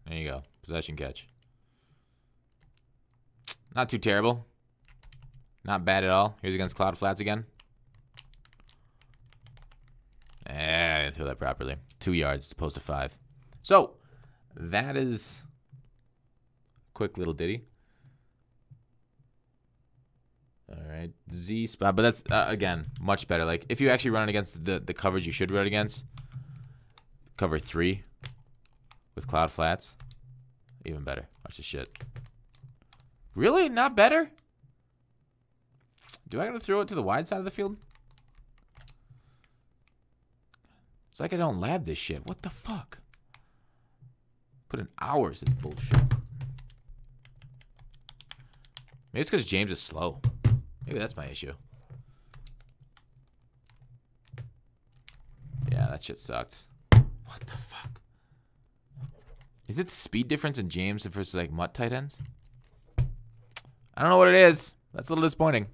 There you go. Possession catch. Not too terrible. Not bad at all. Here's against cloud flats again. I didn't throw that properly. 2 yards as opposed to 5. So, that is a quick little ditty. All right, Z spot, but that's again much better. Like if you actually run it against the coverage you should run it against, cover 3 with cloud flats, even better. Watch this shit. Really, not better? Do I gotta throw it to the wide side of the field? It's like I don't lab this shit. What the fuck? Put in hours in bullshit. Maybe it's because James is slow. Maybe that's my issue. Yeah, that shit sucked. What the fuck? Is it the speed difference in James versus like Mutt tight ends? I don't know what it is. That's a little disappointing.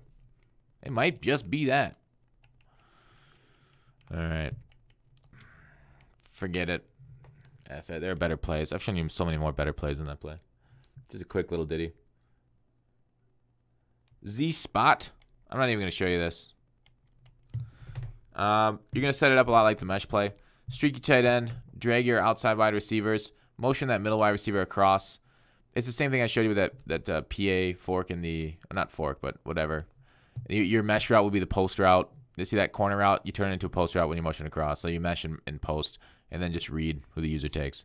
It might just be that. All right. Forget it. F it. There are better plays. I've shown you so many more better plays than that play. Just a quick little ditty. Z spot. I'm not even going to show you this. You're going to set it up a lot like the mesh play. Streaky tight end. Drag your outside wide receivers. Motion that middle wide receiver across. It's the same thing I showed you with that PA fork in the... Not fork, but whatever. Your mesh route would be the post route. You see that corner route? You turn it into a post route when you motion across. So you mesh in post and then just read who the user takes.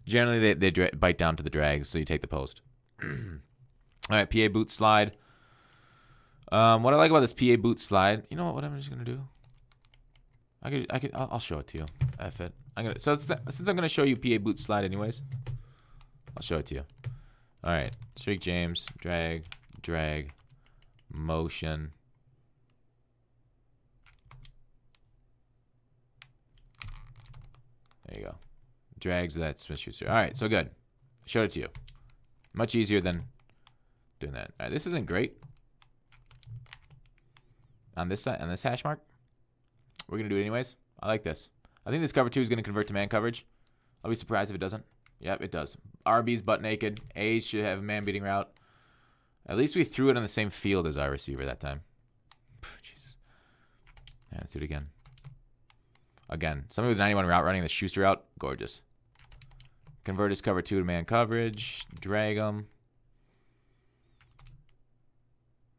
Generally, they bite down to the drag, so you take the post. All right, PA boot slide. What I like about this PA boot slide, you know what I'm just gonna do? I'll show it to you. F it. Since I'm gonna show you PA boot slide anyways, I'll show it to you. All right, streak James, drag, motion. There you go. Drags that Smith-Schuster. All right, so good. Showed it to you. Much easier than doing that. All right, this isn't great. On this side, on this hash mark, we're going to do it anyways. I like this. I think this cover 2 is going to convert to man coverage. I'll be surprised if it doesn't. Yep, it does. RB's butt naked. A should have a man-beating route. At least we threw it on the same field as our receiver that time. Jesus. Yeah, let's do it again. Again, somebody with 91 route running the Schuster route. Gorgeous. Convert his cover 2 to man coverage. Drag him.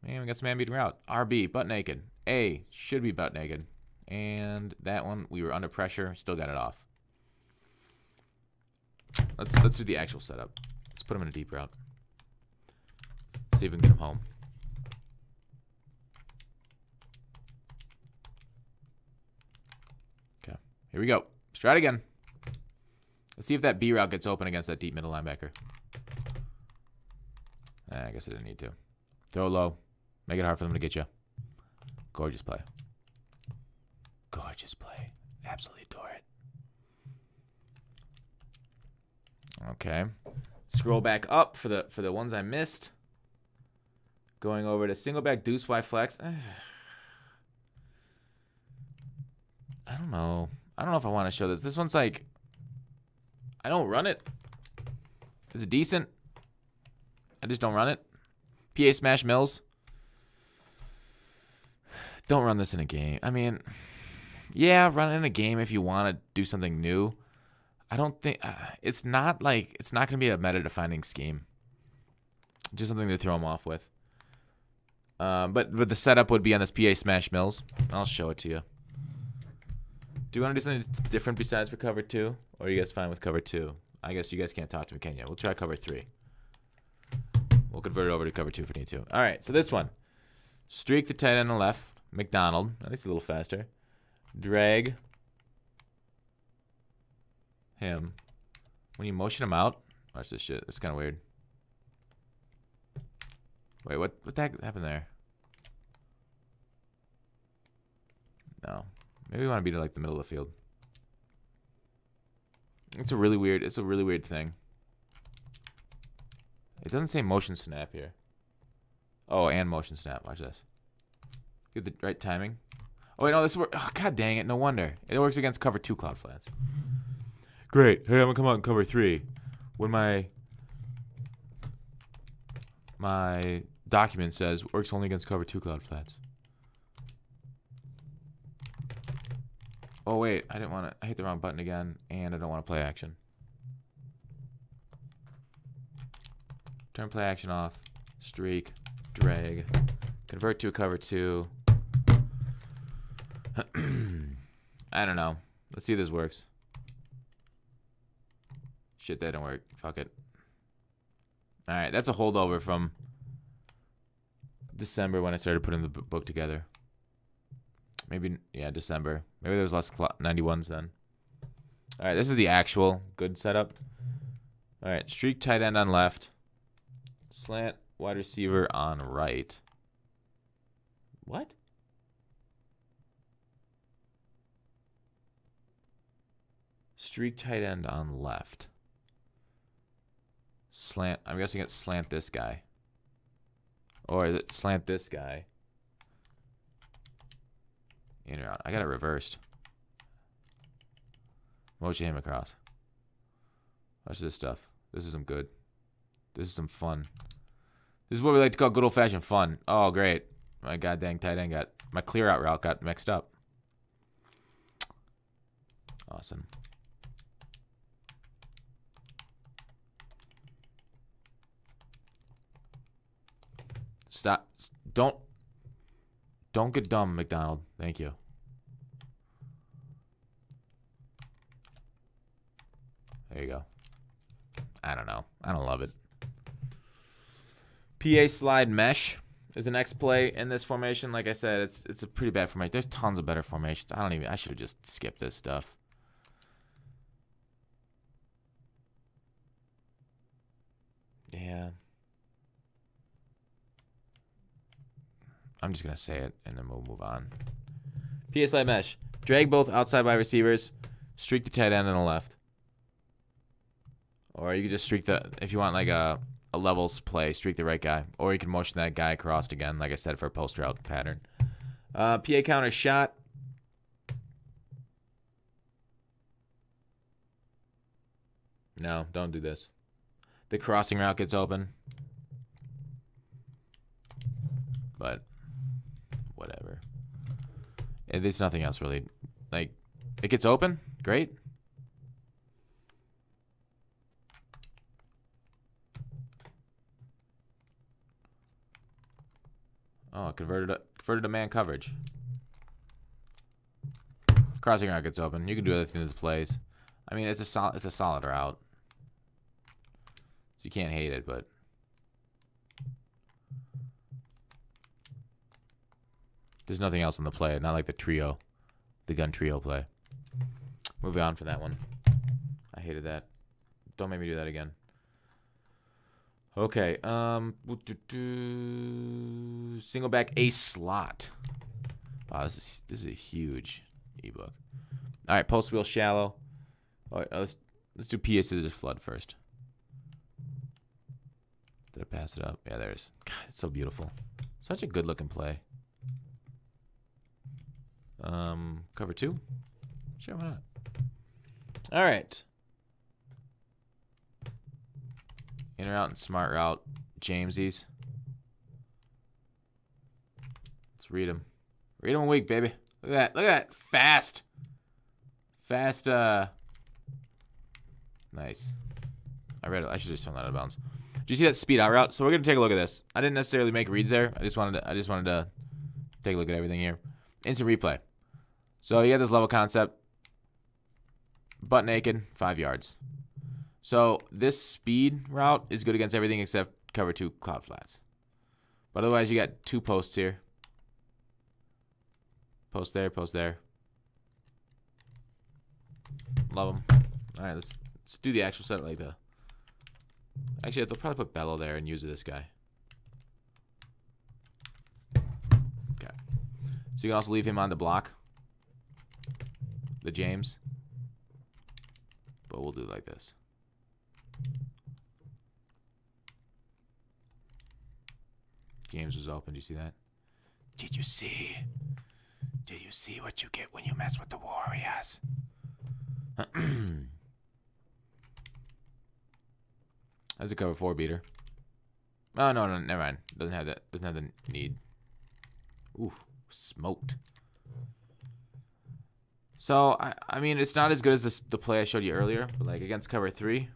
Man, we got some man-beating route. RB, butt naked. A should be butt naked. And that one, we were under pressure. Still got it off. Let's do the actual setup. Let's put him in a deep route. See if we can get him home. Okay, here we go. Let's try it again. Let's see if that B route gets open against that deep middle linebacker. I guess I didn't need to. Throw low. Make it hard for them to get you. Gorgeous play. Gorgeous play. Absolutely adore it. Okay. Scroll back up for the ones I missed. Going over to Singleback, Deuce, Y flex. I don't know. I don't know if I want to show this. This one's like, I don't run it. It's decent. I just don't run it. PA smash Mills. Don't run this in a game. I mean, yeah, run it in a game if you want to do something new. I don't think it's not going to be a meta-defining scheme. Just something to throw them off with. But the setup would be on this PA smash Mills. I'll show it to you. Do you want to do something different besides for cover 2? Or are you guys fine with cover 2? I guess you guys can't talk to me, can you? We'll try cover 3. We'll convert it over to cover 2 if we need to. All right, so this one. Streak the tight end on the left. McDonald. At least a little faster. Drag him. When you motion him out. Watch this shit. It's kind of weird. Wait, what the heck happened there? No. Maybe we want to be to like the middle of the field. It's a really weird thing. It doesn't say motion snap here. Oh, and motion snap. Watch this. Get the right timing. Oh wait, no, this works. Oh, god dang it! No wonder it works against cover 2 cloud flats. Great. Hey, I'm gonna come out in cover 3 when my document says works only against cover 2 cloud flats. Oh wait, I didn't want to. I hit the wrong button again, and I don't want to play action. Turn play action off. Streak. Drag. Convert to a cover 2. I don't know. Let's see if this works. Shit, that didn't work. Fuck it. Alright, that's a holdover from December when I started putting the book together. Maybe, yeah, December. Maybe there was less 91s then. Alright, this is the actual good setup. Alright, streak tight end on left. Slant wide receiver on right. What? Streak tight end on left. Slant. I'm guessing it's slant this guy. Or is it slant this guy? In or out. I got it reversed. Motion him across. Watch this stuff. This is some good. This is some fun. This is what we like to call good old-fashioned fun. Oh, great. My goddamn tight end got... My clear-out route got mixed up. Awesome. Stop. Don't get dumb, McDonald. Thank you. There you go. I don't know. I don't love it. PA slide mesh is the next play in this formation. Like I said, it's a pretty bad formation. There's tons of better formations. I should have just skipped this stuff. Yeah. I'm just going to say it, and then we'll move on. PA slide mesh. Drag both outside wide receivers. Streak the tight end on the left. Or you could just streak the, if you want like a levels play, streak the right guy. Or you can motion that guy across again, like I said, for a post route pattern. PA counter shot. No, don't do this. The crossing route gets open. But whatever. There's nothing else really. Like, it gets open. Great. Oh, converted to man coverage. Crossing route gets open. You can do other things with plays. I mean, it's a solid route. So you can't hate it, but there's nothing else in the play. Not like the gun trio play. Moving on from that one. I hated that. Don't make me do that again. Okay. Singleback a slot. Wow, this is a huge ebook. All right, post wheel shallow. All right, let's do PA scissors flood first. Did I pass it up? Yeah, there's. God, it's so beautiful. Such a good looking play. Cover 2? Sure, why not? All right. In or out and smart route. Jamesies. Let's read them. Read them a week, baby. Look at that. Look at that. Fast. Fast, nice. I read it. I should just throw that out of bounds. Did you see that speed out route? So we're gonna take a look at this. I didn't necessarily make reads there. I just wanted to take a look at everything here. Instant replay. So you got this level concept. Butt naked, 5 yards. So this speed route is good against everything except cover 2 cloud flats. But otherwise, you got 2 posts here. Post there, post there. Love them. All right, let's do the actual set like the. Actually, they'll probably put Bello there and use this guy. Okay. So you can also leave him on the block. The James. But we'll do it like this. James was open. Did you see that? Did you see? Did you see what you get when you mess with the Warriors? That's a cover 4 beater. Oh, no, never mind. Doesn't have that. Doesn't have the need. Ooh, smoked. So, I mean, it's not as good as the play I showed you earlier, but like against cover 3.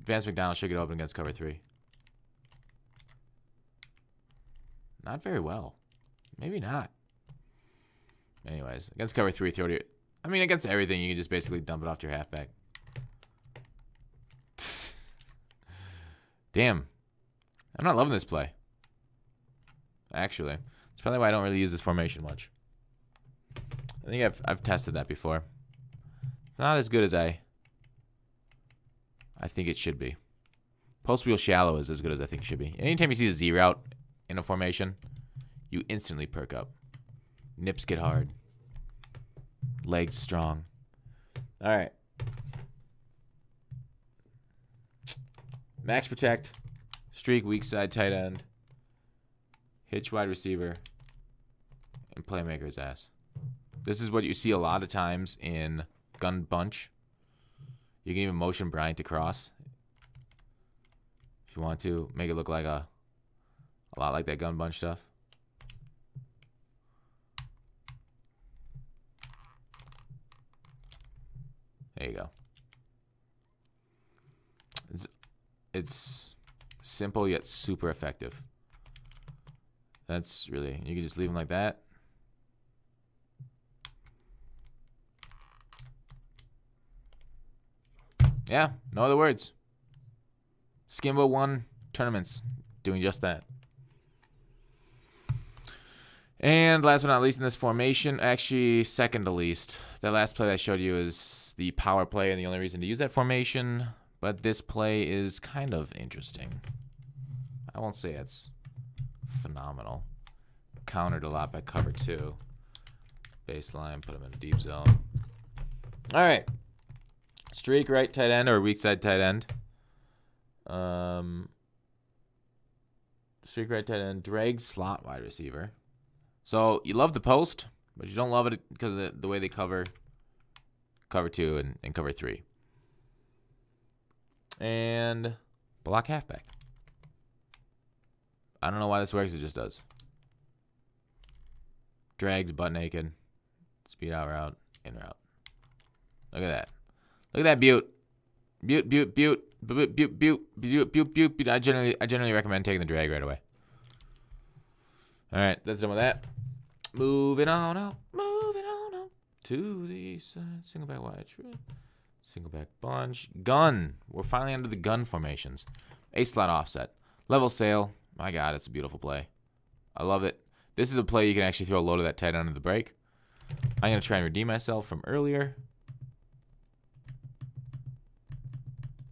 Vance McDonald should get open against cover 3. Not very well. Maybe not. Anyways, against cover 3, throw it. I mean, against everything, you can just basically dump it off to your halfback. Damn. I'm not loving this play. Actually. It's probably why I don't really use this formation much. I think I've tested that before. It's not as good as I think it should be. Post wheel shallow is as good as I think it should be. Anytime you see the Z route in a formation, you instantly perk up. Nips get hard. Legs strong. All right. Max protect. Streak weak side tight end. Hitch wide receiver. And playmaker's ass. This is what you see a lot of times in gun bunch. You can even motion Bryant to cross. If you want to make it look like a lot like that gun bunch stuff. There you go. It's simple yet super effective. That's really, you can just leave them like that. Yeah, no other words. Skimbo won tournaments doing just that. And last but not least in this formation, actually second to least, that last play I showed you is the power play and the only reason to use that formation, but this play is kind of interesting. I won't say it's phenomenal. Countered a lot by cover 2. Baseline, put him in a deep zone. All right. Streak right tight end or weak side tight end. Streak right tight end. Drag slot wide receiver. So you love the post, but you don't love it because of the way they cover two and cover three. And block halfback. I don't know why this works. It just does. Drags butt naked. Speed out route. In route. Look at that. Look at that beaut. Beaut. I generally recommend taking the drag right away. All right, that's done with that. Moving on out. To the side. Single back wide trip. Single back bunch. Gun. We're finally under the gun formations. A slot offset. Level sail. My God, it's a beautiful play. I love it. This is a play you can actually throw a load of that tight end under the break. I'm going to try and redeem myself from earlier.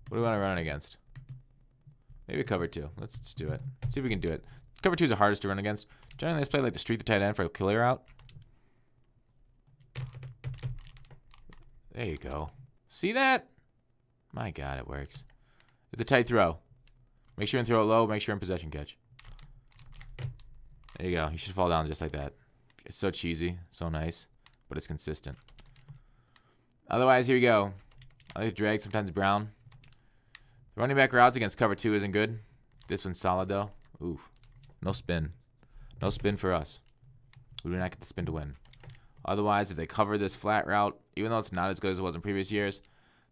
What do we want to run it against? Maybe cover two. Let's just do it. See if we can do it. Cover two is the hardest to run against. Generally, let's play like to streak the tight end for a clear out. There you go. See that? My God, it works. It's a tight throw. Make sure and throw it low. Make sure and possession catch. There you go. You should fall down just like that. It's so cheesy. So nice. But it's consistent. Otherwise, here you go. I like drag, sometimes brown. Running back routes against cover two isn't good. This one's solid, though. Ooh. No spin. No spin for us. We do not get the spin to win. Otherwise, if they cover this flat route, even though it's not as good as it was in previous years,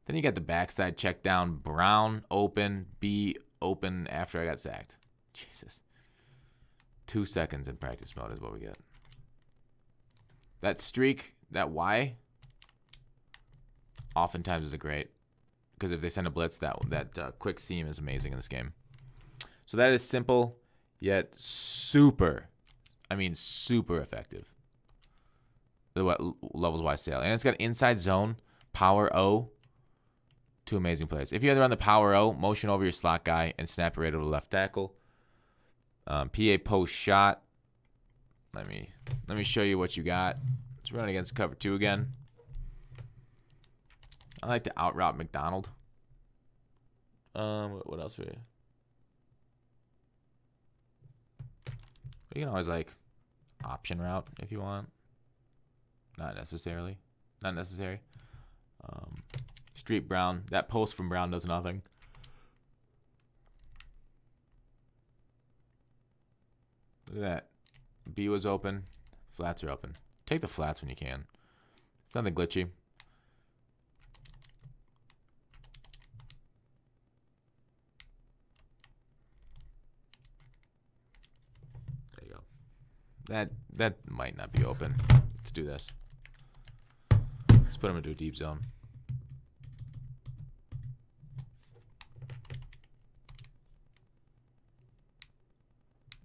then you get the backside check down. Brown, open, B, open after I got sacked. Jesus. 2 seconds in practice mode is what we get. That streak, that Y, oftentimes is a great. Because if they send a blitz, that quick seam is amazing in this game. So that is simple, yet super, I mean super effective. The levels Y sail. And it's got inside zone, power O. Two amazing plays. If you either run the power O, motion over your slot guy, and snap it right over the left tackle. PA post shot. Let me show you what you got. Let's run against cover two again. I like to out route McDonald. What else for you? You can always like option route if you want. Not necessarily. Not necessary. Street Brown. That post from Brown does nothing. Look at that. B was open. Flats are open. Take the flats when you can. It's nothing glitchy. There you go. That might not be open. Let's do this. Let's put him into a deep zone.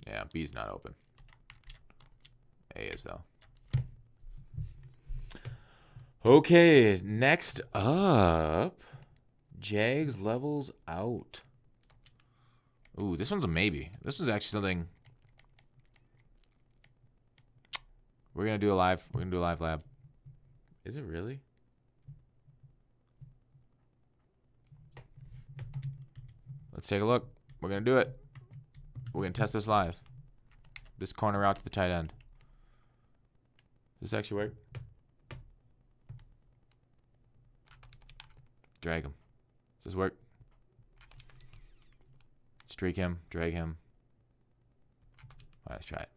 Yeah, B's not open. A is, though. Okay, next up, Jags levels out. Ooh, this one's a maybe. This was actually something we're gonna do a live. We're gonna do a live lab. Is it really? Let's take a look. We're gonna do it. We're gonna test this live. This corner out to the tight end. Does this actually work? Drag him. Does this work? Streak him. Drag him. All right, let's try it.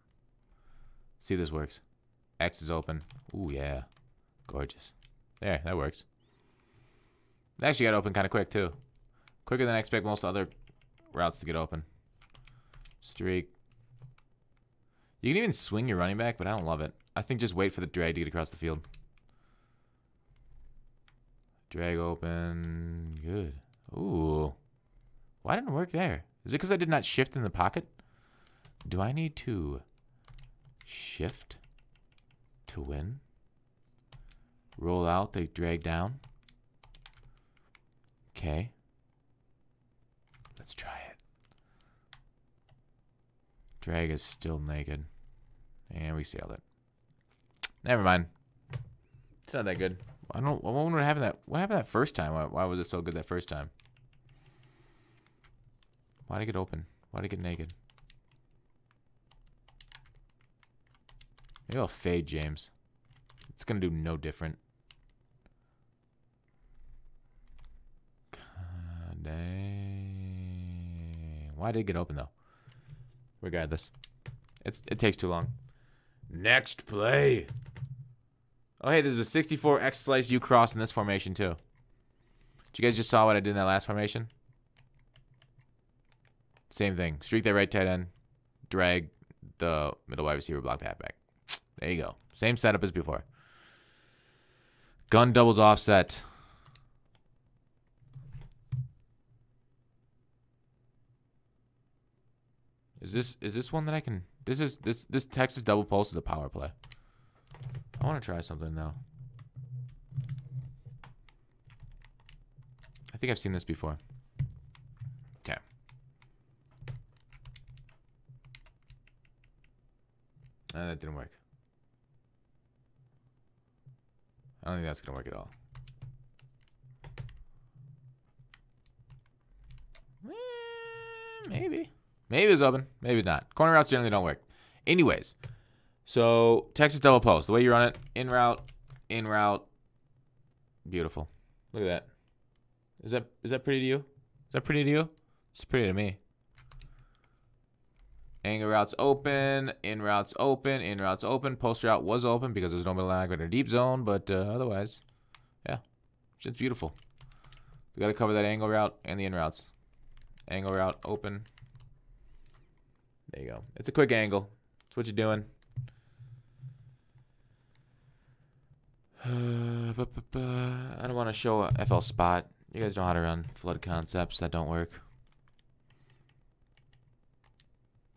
See if this works. X is open. Ooh, yeah. Gorgeous. There, that works. It actually got open kind of quick, too. Quicker than I expect most other routes to get open. Streak. You can even swing your running back, but I don't love it. I think just wait for the drag to get across the field. Drag open. Good. Ooh. Why didn't it work there? Is it because I did not shift in the pocket? Do I need to shift to win? Roll out, they drag down. Okay. Let's try it. Drag is still naked. And we sailed it. Never mind. It's not that good. I wonder what happened that first time. Why was it so good that first time? Why'd it get open? Why'd it get naked? Maybe I'll fade James. It's gonna do no different. God dang. Why did it get open though? Regardless. It takes too long. Next play. Oh hey, there's a 64 X slice U cross in this formation too. Did you guys just saw what I did in that last formation? Same thing. Streak that right tight end. Drag the middle wide receiver, block the halfback. There you go. Same setup as before. Gun doubles offset. Is this one that I can? This Texas double pulse is a power play. I want to try something now. I think I've seen this before. Okay. That didn't work. I don't think that's gonna work at all. Maybe. Maybe it's open. Maybe not. Corner routes generally don't work. Anyways, so Texas double post. The way you run it, in route, beautiful. Look at that. Is that pretty to you? Is that pretty to you? It's pretty to me. Angle routes open, in routes open, post route was open because there was no middle linebacker or deep zone, but otherwise, yeah, it's beautiful. We got to cover that angle route and the in routes. Angle route open. There you go. It's a quick angle. That's what you're doing. I don't want to show a FL spot. You guys know how to run flood concepts. That don't work.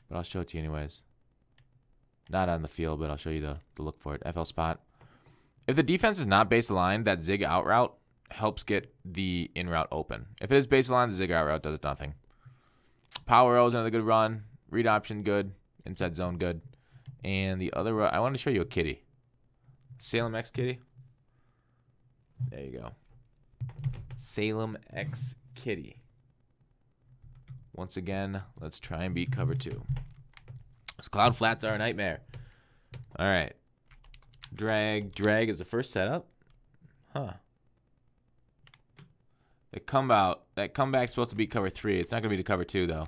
But I'll show it to you anyways. Not on the field, but I'll show you the look for it. FL spot. If the defense is not base aligned, that zig out route helps get the in route open. If it is base aligned, the zig out route does nothing. Power O is another good run. Read option good. Inside zone good. And the other route, I want to show you a kitty. Salem X kitty. There you go. Salem X kitty. Once again, let's try and beat cover 2. So cloud flats are a nightmare. All right. Drag is the first setup. Huh. That comeback's supposed to be cover 3. It's not going to be to cover 2, though.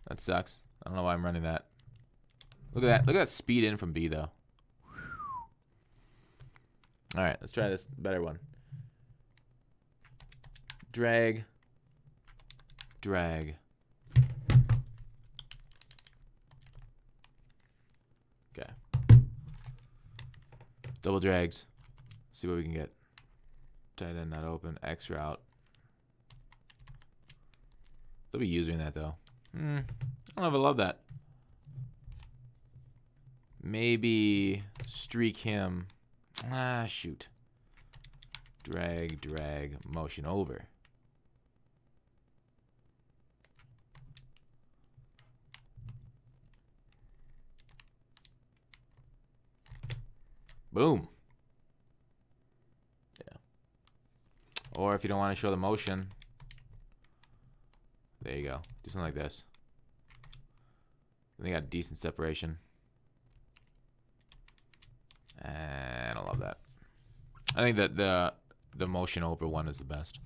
That sucks. I don't know why I'm running that. Look at that. Look at that speed in from B, though. All right. Let's try this better one. Drag. Okay. Double drags. See what we can get. Tight end not open. X route. They'll be using that though. I don't know if I love that. Maybe streak him. Shoot. Drag, motion over. Boom. Yeah. Or if you don't want to show the motion, there you go. Do something like this. Then you got decent separation. I don't love that. I think that the motion over one is the best.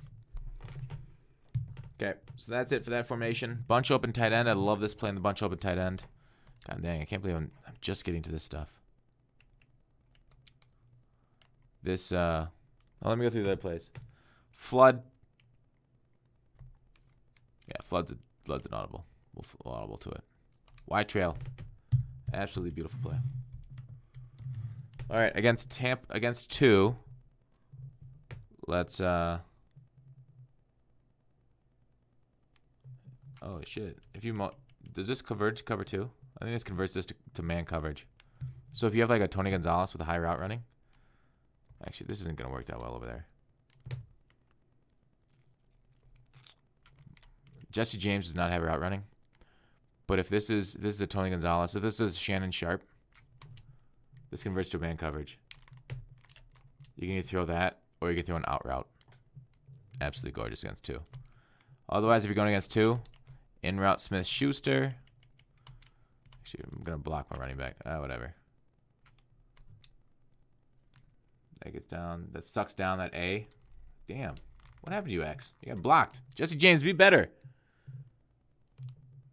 Okay, so that's it for that formation. Bunch open tight end. I love this play in the bunch open tight end. God dang, I can't believe I'm just getting to this stuff. This, let me go through the other plays. Flood. Yeah, flood's an audible. We'll audible to it. Wide trail. Absolutely beautiful play. All right, against 2. Let's, oh shit. If you, does this convert to cover 2? I think this converts this to man coverage. So if you have like a Tony Gonzalez with a high route running, actually, this isn't going to work that well over there. Jesse James does not have route running. But if this is a Tony Gonzalez, if this is Shannon Sharp, this converts to man coverage. You can either throw that or you can throw an out route. Absolutely gorgeous against 2. Otherwise, if you're going against 2, in route Smith-Schuster. Actually, I'm going to block my running back. Whatever. That gets down. That sucks down that A. Damn. What happened to you, X? You got blocked. Jesse James, be better.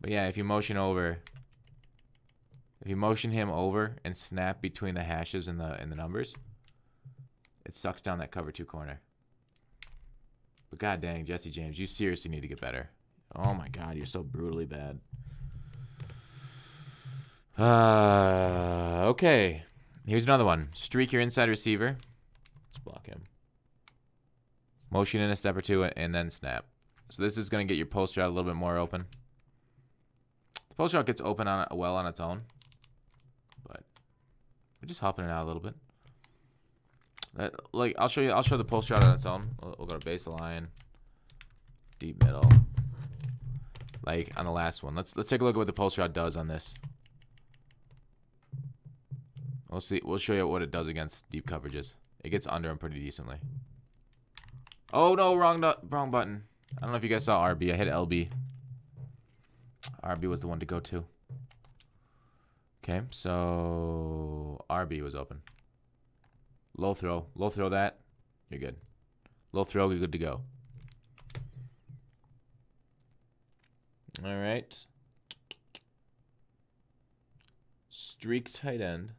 But yeah, if you motion over, if you motion him over and snap between the hashes and the numbers, it sucks down that cover 2 corner. But god dang, Jesse James, you seriously need to get better. Oh my god, you're so brutally bad. Okay. Here's another one. Streak your inside receiver. Let's block him. Motion in a step or 2 and then snap. So this is going to get your post route a little bit more open. The post route gets open well on its own. But we're just helping it out a little bit. I'll show the post route on its own. We'll go to base line, deep middle. Like on the last one. Let's take a look at what the post route does on this. We'll see. We'll show you what it does against deep coverages. It gets under them pretty decently. Oh no, wrong button. I don't know if you guys saw RB. I hit LB. RB was the one to go to. Okay, so RB was open. Low throw that. You're good. Low throw, you're good to go. All right. Streak tight end.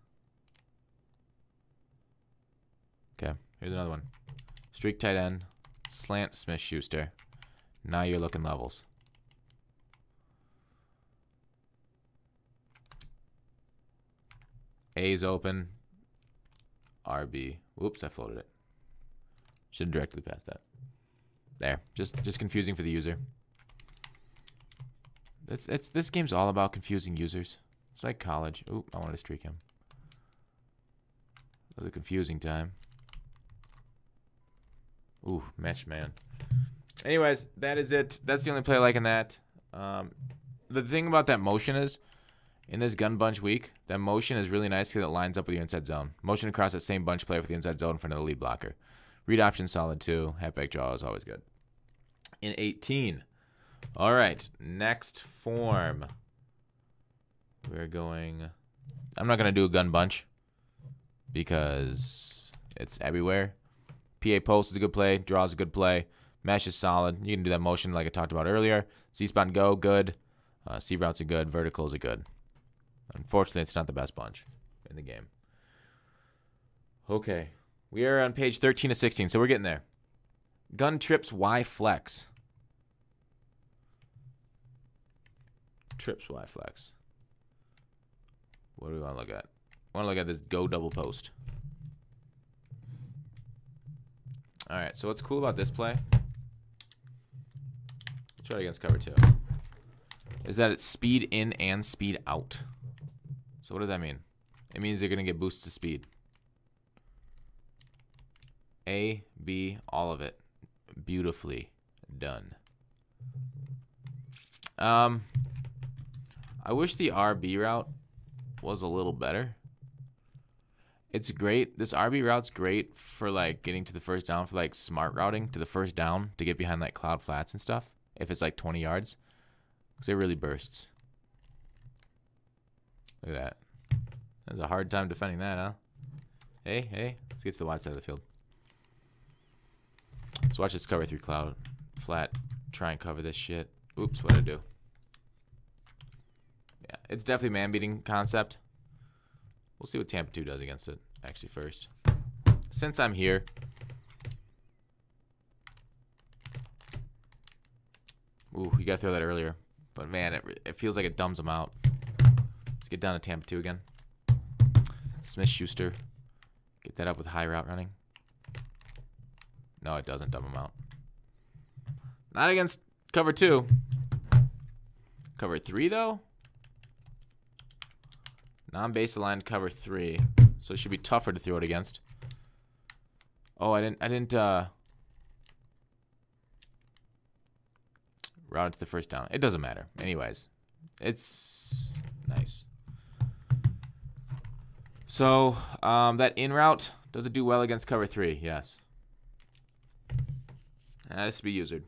Okay, here's another one. Streak tight end. Slant Smith-Schuster. Now you're looking levels. A's open. RB. Whoops, I floated it. Should have directly passed that. There. Just confusing for the user. This game's all about confusing users. It's like college. Oop, I wanted to streak him. That was a confusing time. Ooh, mesh man. Anyways, that is it. That's the only play I like in that. The thing about that motion is, in this gun bunch week, that motion is really nice because it lines up with your inside zone. Motion across that same bunch play with the inside zone in front of the lead blocker. Read option solid too. Halfback draw is always good. In 18. All right, next form. We're going... I'm not going to do a gun bunch because it's everywhere. PA post is a good play. Draw is a good play. Mesh is solid. You can do that motion like I talked about earlier. C-spot and go, good. C routes are good. Verticals are good. Unfortunately, it's not the best bunch in the game. Okay. We are on page 13 of 16, so we're getting there. Gun trips Y flex. Trips Y flex. What do we want to look at? I want to look at this go double post. All right, so what's cool about this play? We'll try it against cover 2. Is that it's speed in and speed out. So what does that mean? It means they're going to get boosts to speed. A, B, all of it. Beautifully done. I wish the RB route was a little better. It's great. This RB route's great for like getting to the first down, for like smart routing to the first down to get behind like cloud flats and stuff. If it's like 20 yards. Because it really bursts. Look at that. That's a hard time defending that, huh? Hey. Let's get to the wide side of the field. Let's watch this cover 3 cloud flat. Try and cover this shit. Oops, what did I do? Yeah, it's definitely man-beating concept. We'll see what Tampa 2 does against it, actually, first. Since I'm here. Ooh, you got to throw that earlier. But, man, it feels like it dumbs them out. Let's get down to Tampa 2 again. Smith-Schuster. Get that up with high route running. No, it doesn't dumb them out. Not against cover 2. Cover 3, though? Non-base aligned cover 3. So it should be tougher to throw it against. Oh, I didn't route it to the first down. It doesn't matter. Anyways, it's nice. So that in route Does it do well against cover 3? Yes. That has to be usered.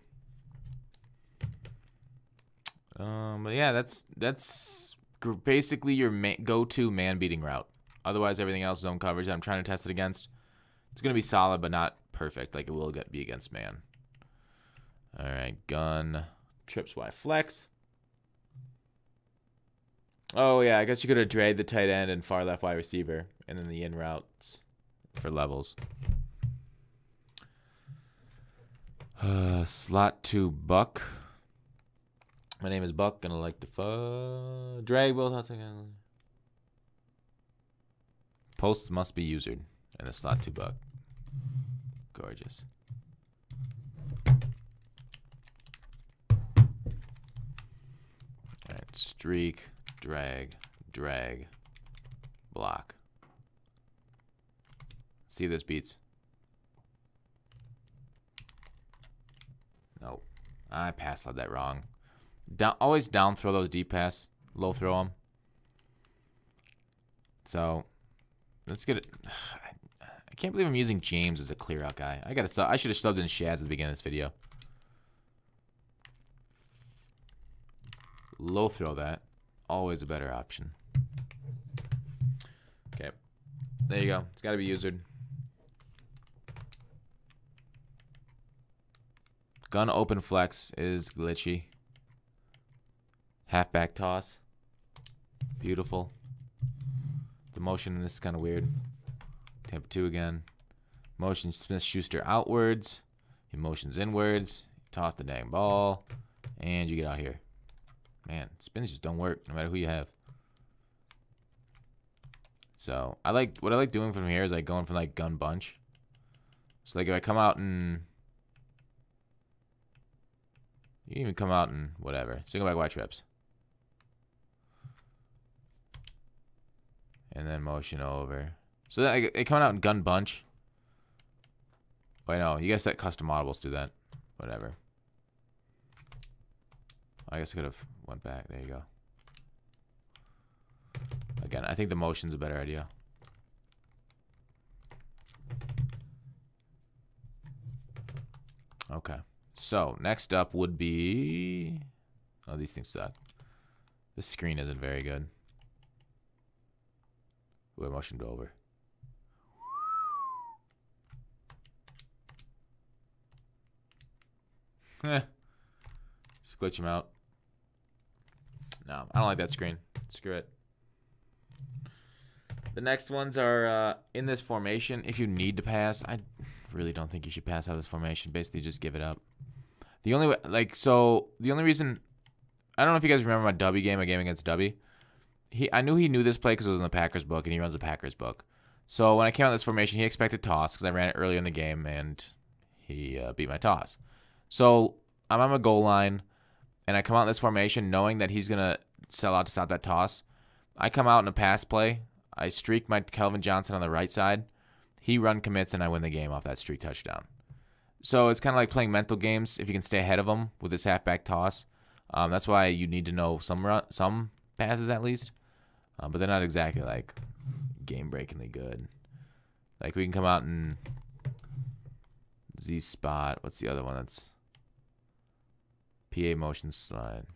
But yeah, that's basically your go-to man-beating route. Otherwise, everything else zone coverage that I'm trying to test it against. It's going to be solid, but not perfect like it will be against man. All right, gun, trips Y flex. Oh, yeah, I guess you could have dragged the tight end and far left wide receiver, and then the in routes for levels. Slot 2 Buck. My name is Buck, and I like to drag both. Posts must be usered, and the slot 2 Buck. Gorgeous. All right, streak, drag, drag, block. See if this beats. Nope. I passed that wrong. Always down throw those deep pass. Low throw them. So, let's get it. I can't believe I'm using James as a clear out guy. I should have subbed in Shaz at the beginning of this video. Low throw that. Always a better option. Okay. There you go. It's got to be usered. Gun open flex is glitchy. Halfback toss. Beautiful. The motion in this is kind of weird. Tempo 2 again. Motion Smith-Schuster outwards. He motions inwards. Toss the dang ball. And you get out here. Man, spins just don't work no matter who you have. So, what I like doing from here is like going from like gun bunch. So like if I come out and you can even come out and whatever. Singleback wide trips. And then motion over. So then it coming out in gun bunch. Wait, no. You guys set custom audibles to do that. Whatever. I guess I could have went back. There you go. Again, I think the motion's a better idea. Okay. So, next up would be... Oh, these things suck. This screen isn't very good. Ooh, I motioned over. Just glitch him out. No, I don't like that screen. Screw it. The next ones are in this formation. If you need to pass, I really don't think you should pass out of this formation. Basically, just give it up. The only way, the only reason, I don't know if you guys remember my Dubby game, a game against Dubby. I knew he knew this play because it was in the Packers book, and he runs the Packers book. So when I came out of this formation, he expected toss because I ran it early in the game, and he beat my toss. So I'm on my goal line, and I come out in this formation knowing that he's going to sell out to stop that toss. I come out in a pass play. I streak my Kelvin Johnson on the right side. He run commits, and I win the game off that streak touchdown. So it's kind of like playing mental games if you can stay ahead of him with this halfback toss. That's why you need to know some passes at least. But they're not exactly like game-breakingly good. Like we can come out and Z spot. What's the other one? That's PA motion slide.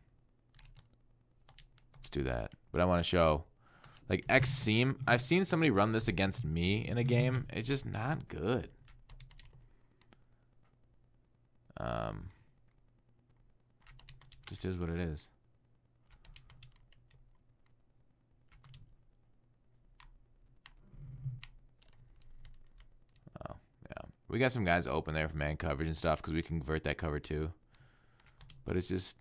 Let's do that. But I want to show like X seam. I've seen somebody run this against me in a game. It's just not good. Just is what it is. Oh, yeah. We got some guys open there for man coverage and stuff because we can convert that cover too. But it's just,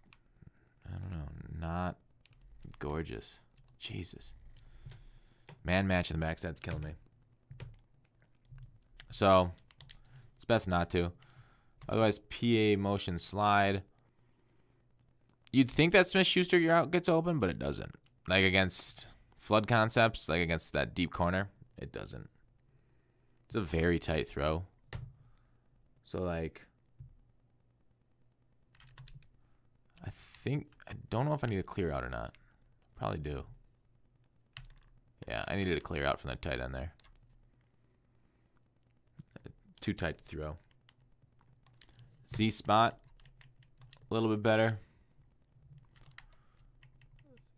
I don't know, not gorgeous. Jesus. Man match in the backside's killing me. So, it's best not to. Otherwise, PA motion slide. You'd think that Smith-Schuster your out gets open, but it doesn't. Like against flood concepts, like against that deep corner, it doesn't. It's a very tight throw. So like, I don't know if I need to clear out or not. Probably do. Yeah, I needed to clear out from that tight end there. too tight to throw. Z spot, a little bit better.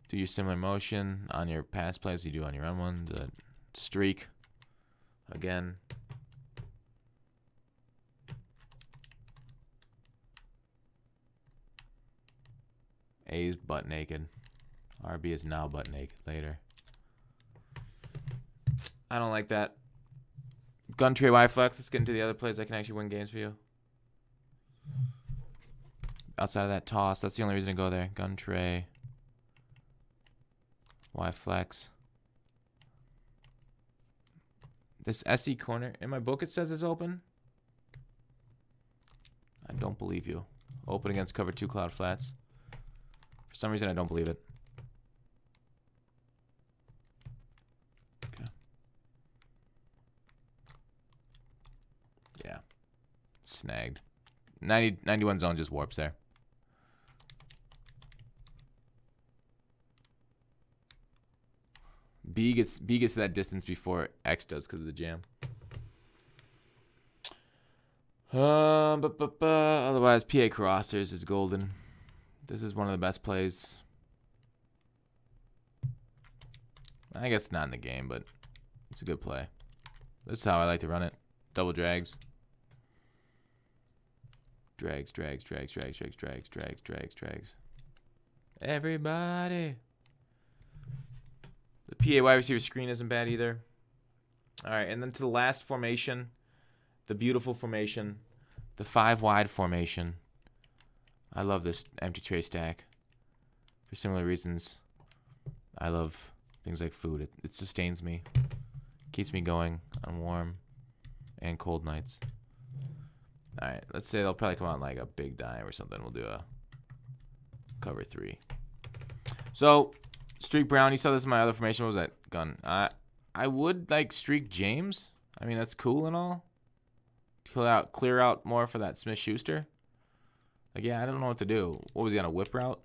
Do your similar motion on your pass plays you do on your run one. The streak, again. A is butt naked. RB is now butt naked later. I don't like that. Gun tray Y flex. Let's get into the other plays that can actually win games for you. Outside of that toss, that's the only reason to go there. Gun tray. Y flex. This SE corner. In my book it says it's open. I don't believe you. Open against cover 2 cloud flats. For some reason I don't believe it. Okay. Yeah. Snagged. 91 zone just warps there. B gets to that distance before X does because of the jam. Otherwise, PA crossers is golden. This is one of the best plays. I guess not in the game, but it's a good play. This is how I like to run it. Double drags. Drags. Everybody. The PA wide receiver screen isn't bad either. All right, and then to the last formation, the beautiful formation, the 5 wide formation. I love this empty tray stack for similar reasons. I love things like food. It sustains me, keeps me going on warm and cold nights. All right, let's say they'll probably come out like a big dime or something. We'll do a cover 3. So Streak Brown, you saw this in my other formation. What was that gun? I would like Streak James. I mean, that's cool and all. Clear out more for that Smith-Schuster. Like, yeah, I don't know what to do. What was he on a whip route?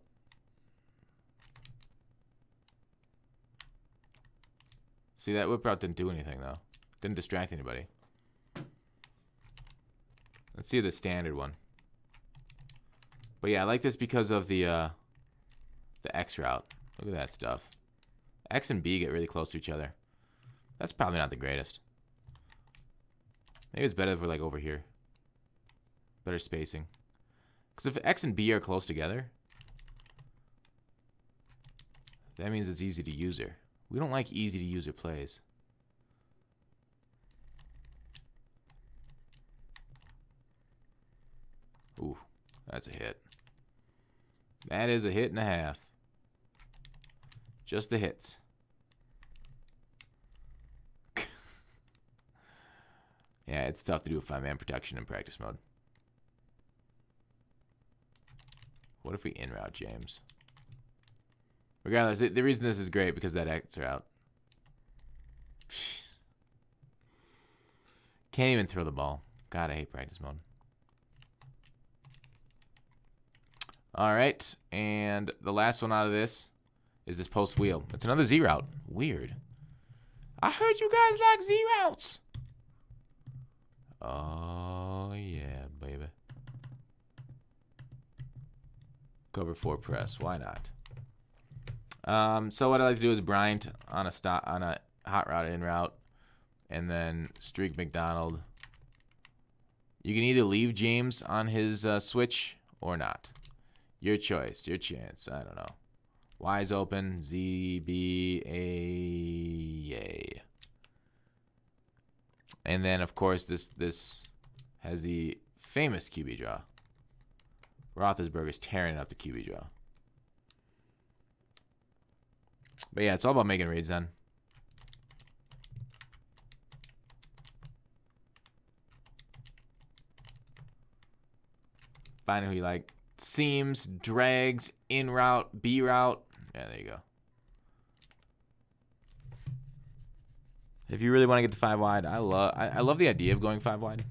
See, that whip route didn't do anything though. Didn't distract anybody. Let's see the standard one. But yeah, I like this because of the X route. Look at that stuff. X and B get really close to each other. That's probably not the greatest. Maybe it's better if we're like over here. Better spacing. Because if X and B are close together, that means it's easy to user. We don't like easy to user plays. Ooh, that's a hit. That is a hit and a half. Just the hits. Yeah, it's tough to do a 5-man protection in practice mode. What if we in-route James? Regardless, the reason this is great because that X are out. Can't even throw the ball. God, I hate practice mode. All right, and the last one out of this is this post wheel. It's another Z route. Weird. I heard you guys like Z routes. Oh, yeah, baby. Cover 4 press. Why not? So what I like to do is Bryant on a hot route in route, and then streak McDonald. You can either leave James on his switch or not. Your choice, your chance. I don't know. Y is open. Z, B, A, A. And then, of course, this has the famous QB draw. Roethlisberger's tearing up the QB draw. But yeah, it's all about making reads then. Finding who you like. Seams, drags, in route, B route. Yeah, there you go. If you really want to get to 5 wide, I love the idea of going 5 wide,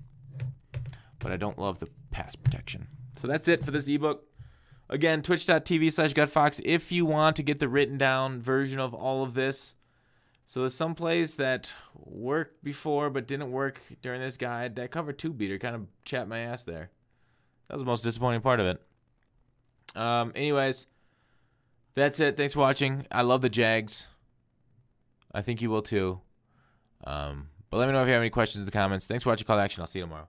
but I don't love the pass protection. So that's it for this ebook. Again, twitch.tv/GutFox. If you want to get the written down version of all of this, So there's some plays that worked before but didn't work during this guide. That cover 2 beater kind of chapped my ass there. That was the most disappointing part of it. Anyways, that's it. Thanks for watching. I love the Jags. I think you will too. But let me know if you have any questions in the comments. Thanks for watching Call to Action. I'll see you tomorrow.